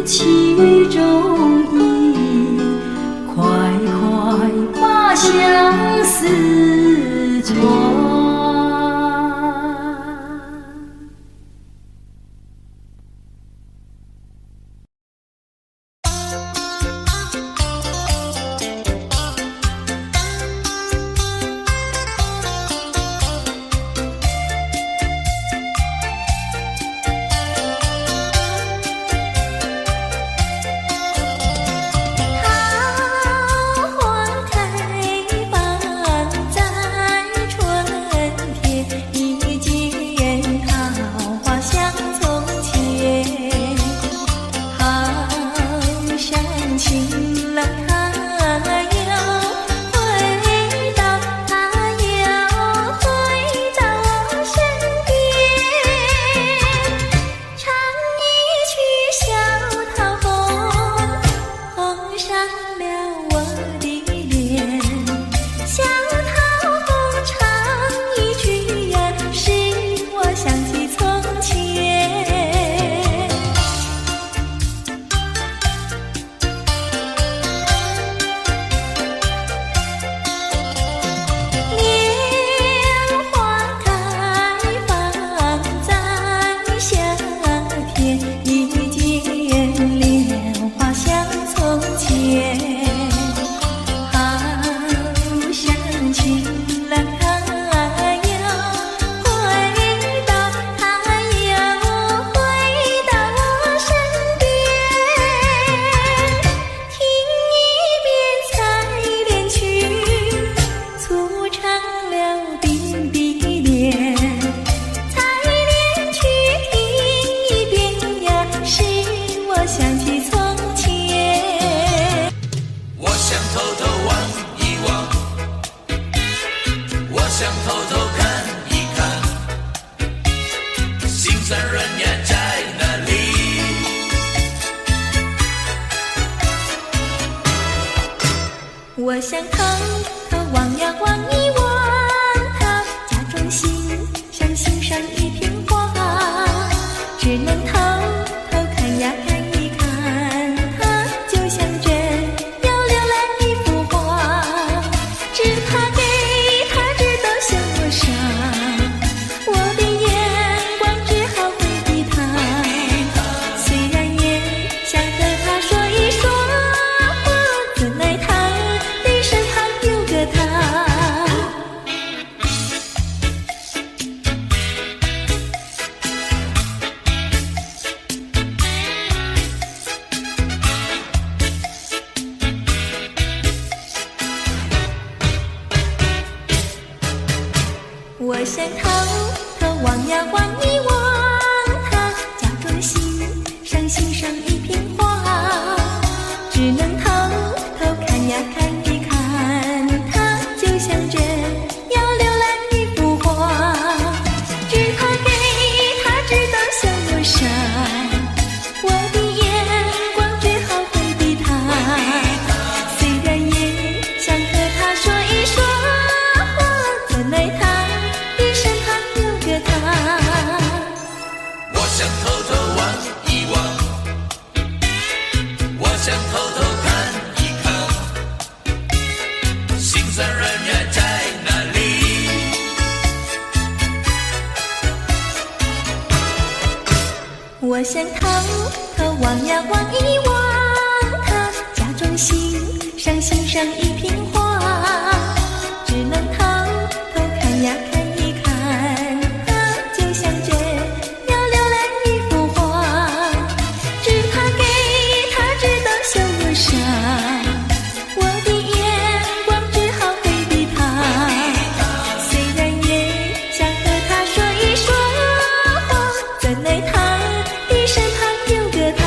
其中意，快快把相思传。我想偷偷望呀望一望他，假装欣赏欣赏一片花，只能偷偷看呀看一看他，就像真要浏览一幅画，只怕给他知道向我傻，我的眼光只好回避他，虽然也想和他说一说话，怎奈他我想偷偷望呀望一望他，假装欣赏欣赏一片花，只能偷偷看呀看一看他，就像真要浏览一幅画，只怕给他知道向我傻，我的眼光只好回避他，虽然也想和他说一说话，怎奈他我想偷偷望一望，我想偷偷看一看，心酸人儿在哪里？我想偷偷望呀望一望他，假装欣赏欣赏一片花，只能偷偷看呀看一看他，就像真要浏览一幅画，只怕给他知道向我傻，我的眼光只好回避他，虽然也想和他说一说话，怎奈他的身旁有个他。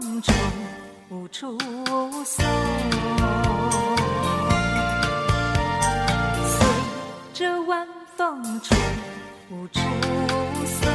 风中无处诉，随着晚风吹无处诉。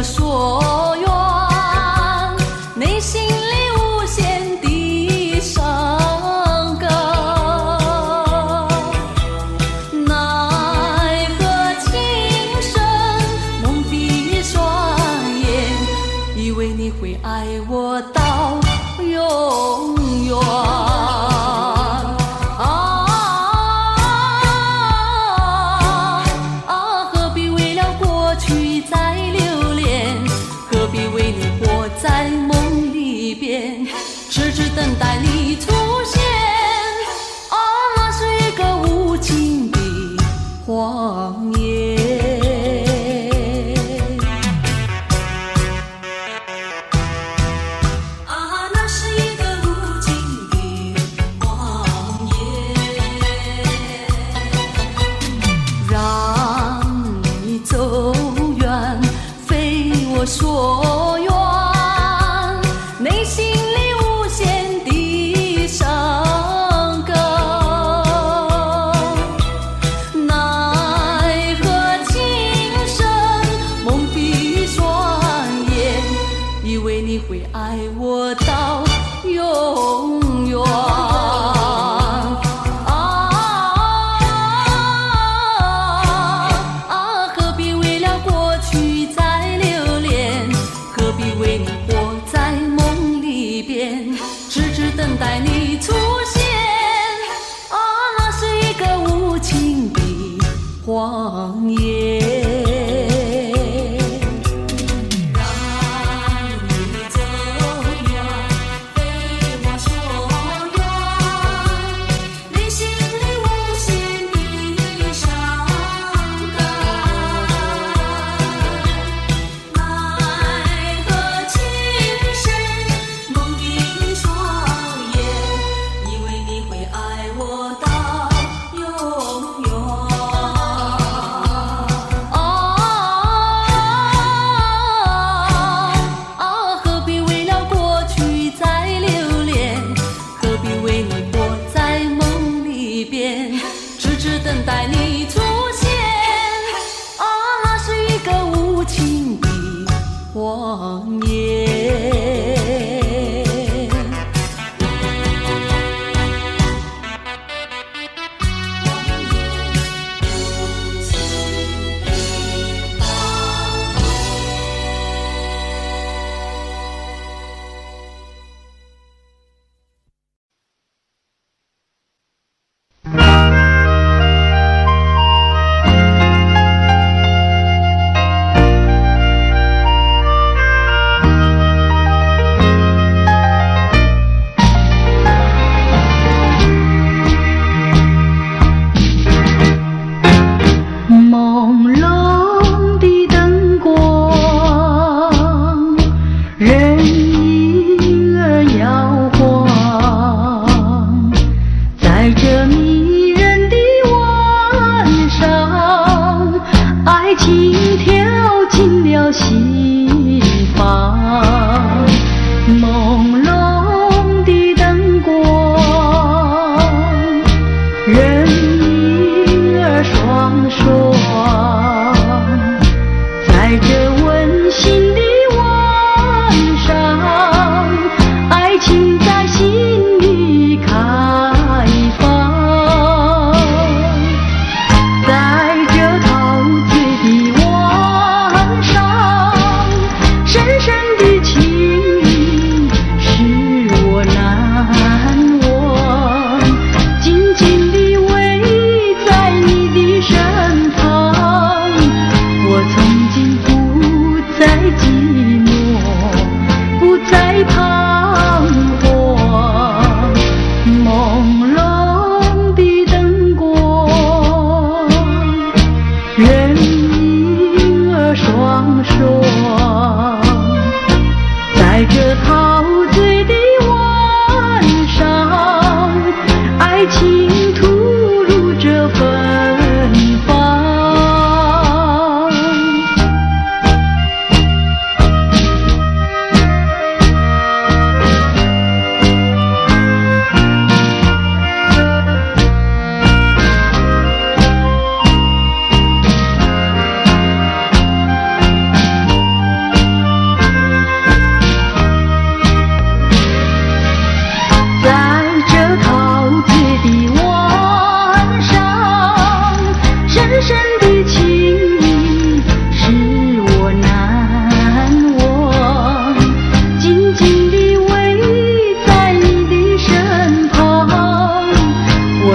所愿，内心里无限的伤感，奈何情深蒙蔽双眼，以为你会爱我到永远。等待你出现，啊，那是一个无情的谎言。等待你出现，啊，那是一个无情的谎言。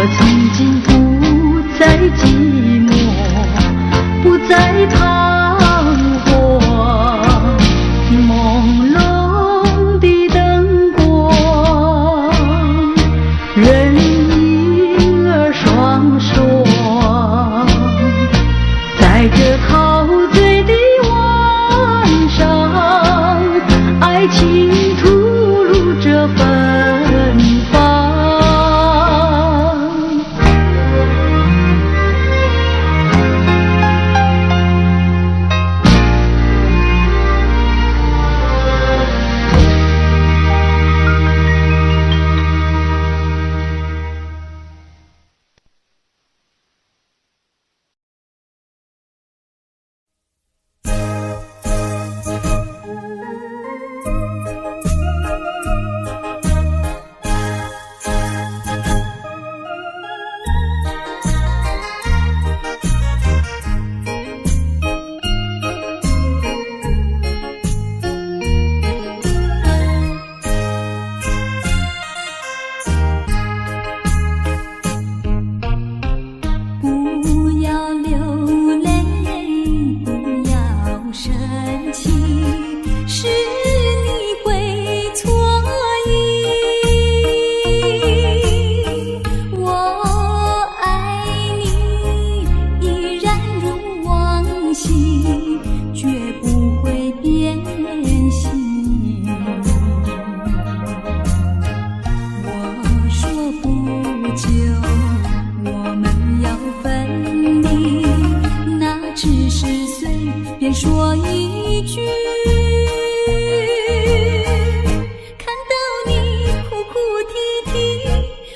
我从今不再寂寞，不再彷徨，朦胧的灯光，人影儿双双，在这陶醉的晚上，爱情吐露着芬芳。说一句，看到你哭哭啼啼，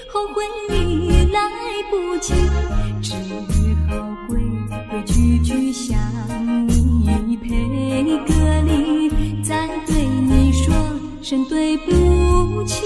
后悔已来不及，只好规规矩矩向你赔个礼，再对你说声对不起。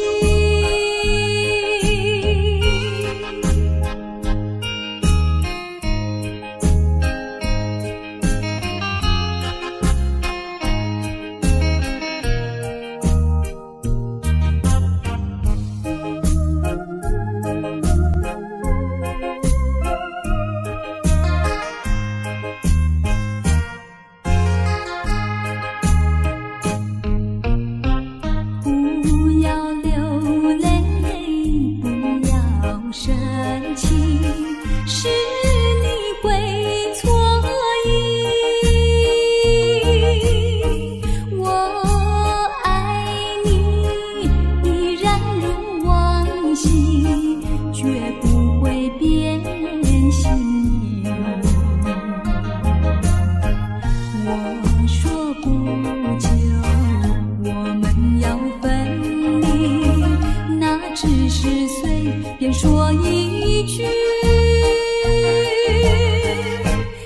说一句，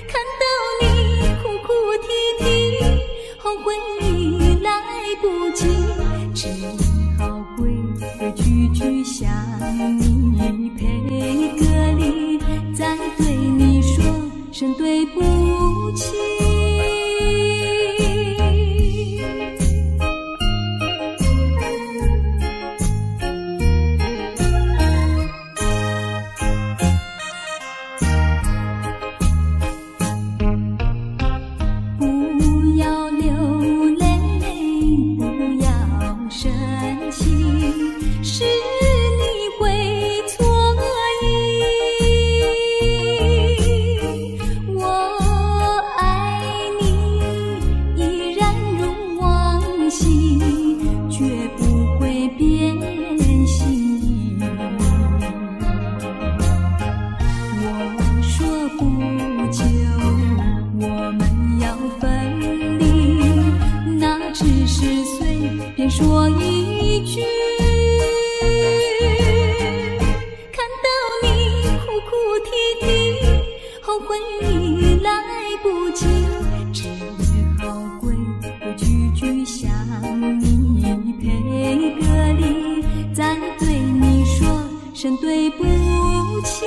看到你哭哭啼啼，后悔已来不及，只好规规矩矩向你赔个礼，再对你说声对不起。说一句，看到你哭哭啼啼，后悔已来不及，只好规规矩矩向你赔个礼，再对你说声对不起。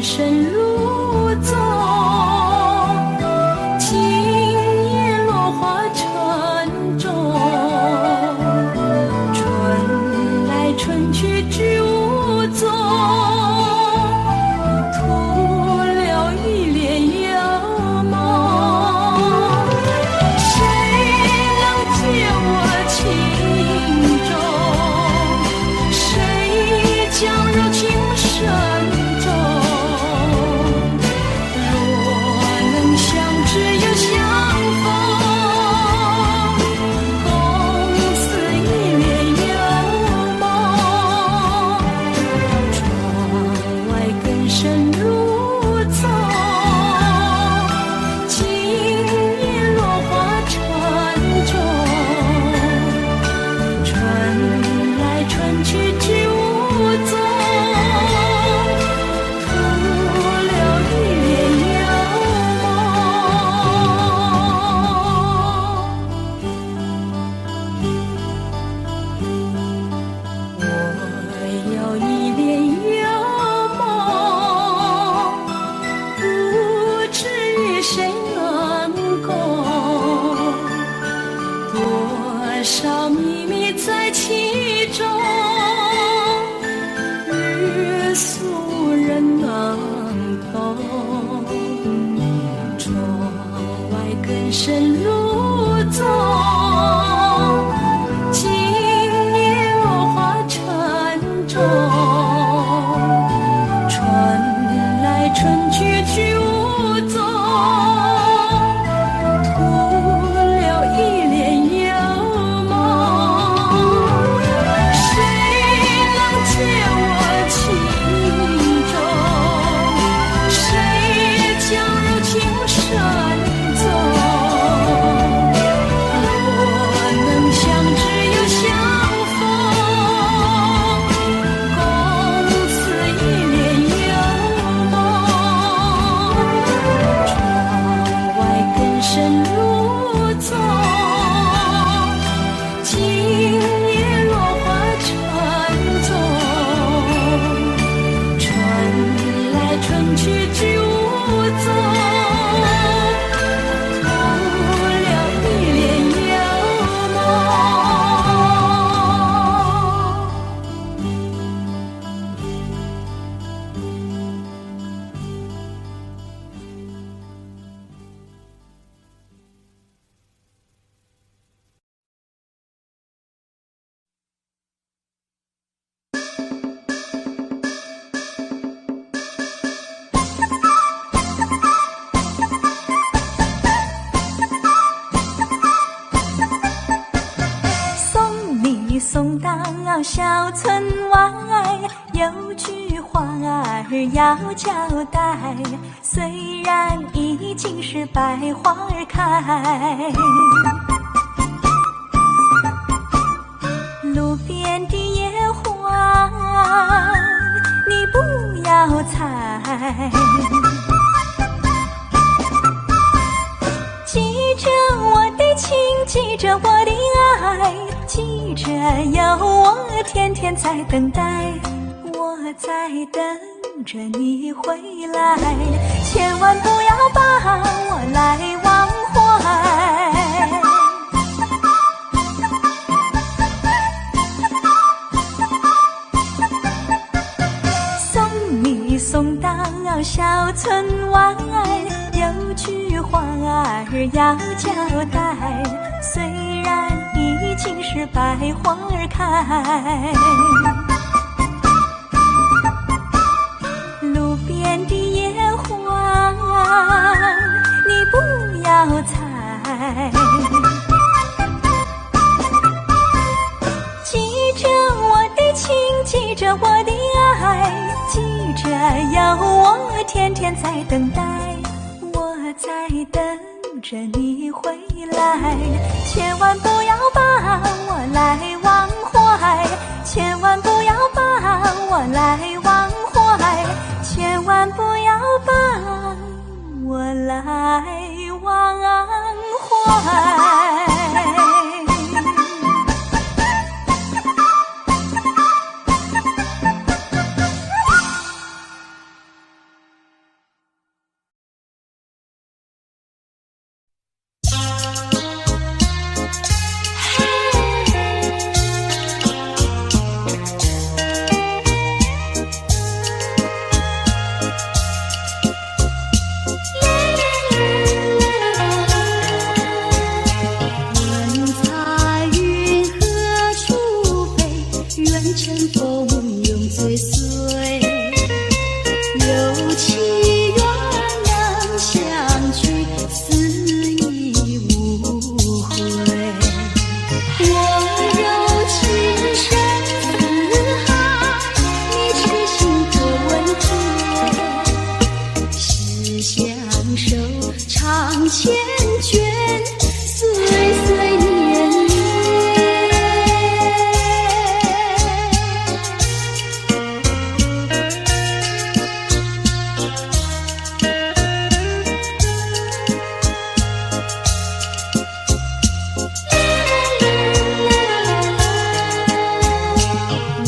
深入走。今夜落花沉重，春来春去知无踪，徒留一帘幽梦。谁能解我情衷？谁将柔情深重？若能相知又相逢，共此一帘幽梦。窗外更深入走，今夜落花沉重。春来春去知无踪，徒留一帘幽梦。我有一帘幽梦，不知与谁能共，多少秘密在其中，日俗人能懂。窗外更深入走，今夜落花沉重。春来春去知无踪，徒留一帘幽梦。谁能解我情衷？谁将柔情深重？若能相知又相逢，共此一帘幽梦。窗外更深入走，今夜落花沉重。春来春去知无踪，徒留一帘幽梦。送你送到小村外，有句话儿要交代。虽然已经是百花儿开，路边的野花你不要采，记着我的情，记着我的爱，记着有我天天在等待，我在等着你回来，千万不要把我来忘怀。送你送到小村外，有句话儿要交代，虽然已经是百花儿开，路边的野花你不要采，记着我的情，记着我的爱，记着有我天天在等待，我在等着你回来，千万不要把我来忘怀，千万不要把我来忘怀，千万不要把我来忘怀。尘风涌追随，有情愿能相聚，死亦无悔。我柔情深似海，你痴心可问天。是相守长缱绻，岁岁年年。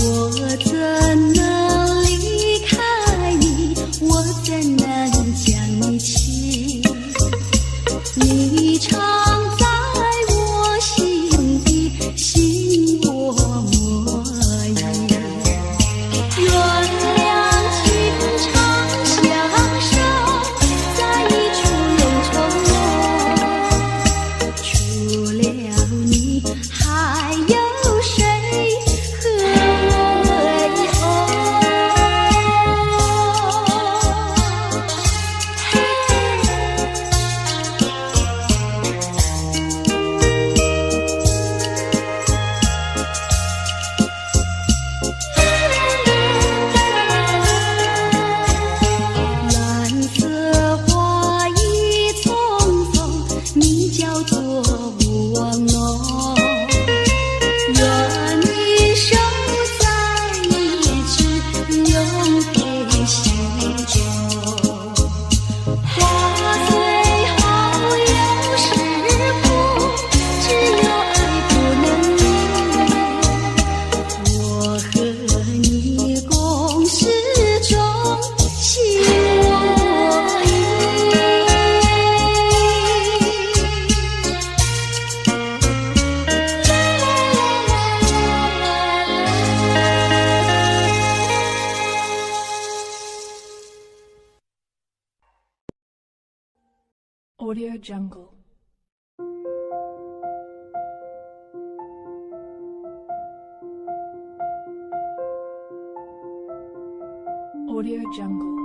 我怎能离开你？我怎能将你弃？你常在我心底，心我莫疑。原谅情长相守，在一处永承诺。除了你，还有谁和我为偶？蓝色花意匆匆，你叫做无望浓。愿你守在一直永别心中。花虽好有时苦，只有爱不能离。我和你共始终，心我意。Audio Jungle. Audio Jungle.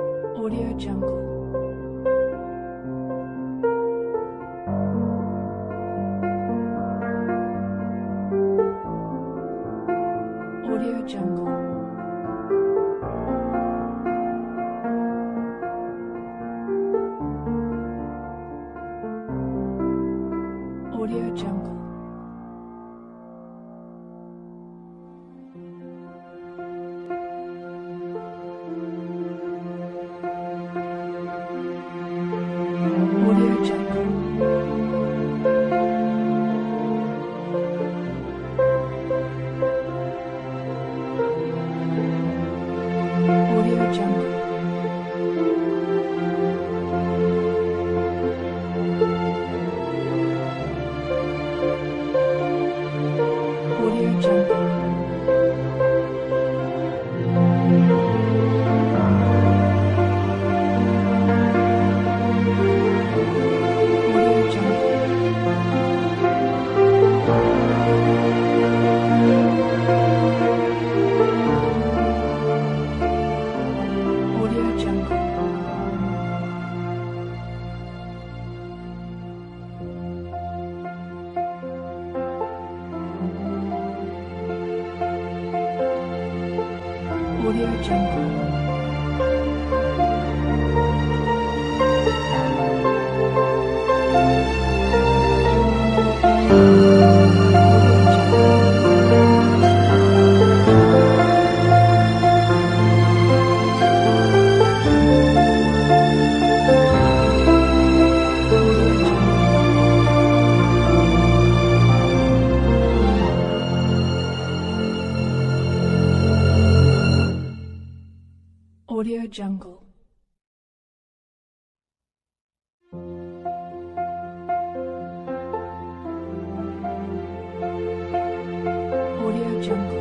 Audio Jungle. Audio Jungle. Audio Jungle. Audio Jungle. Audio Jungle. Audio Jungle. Audio Jungle. Audio Jungle. Audio Jungle. Audio Jungle. Audio Jungle. Jungle.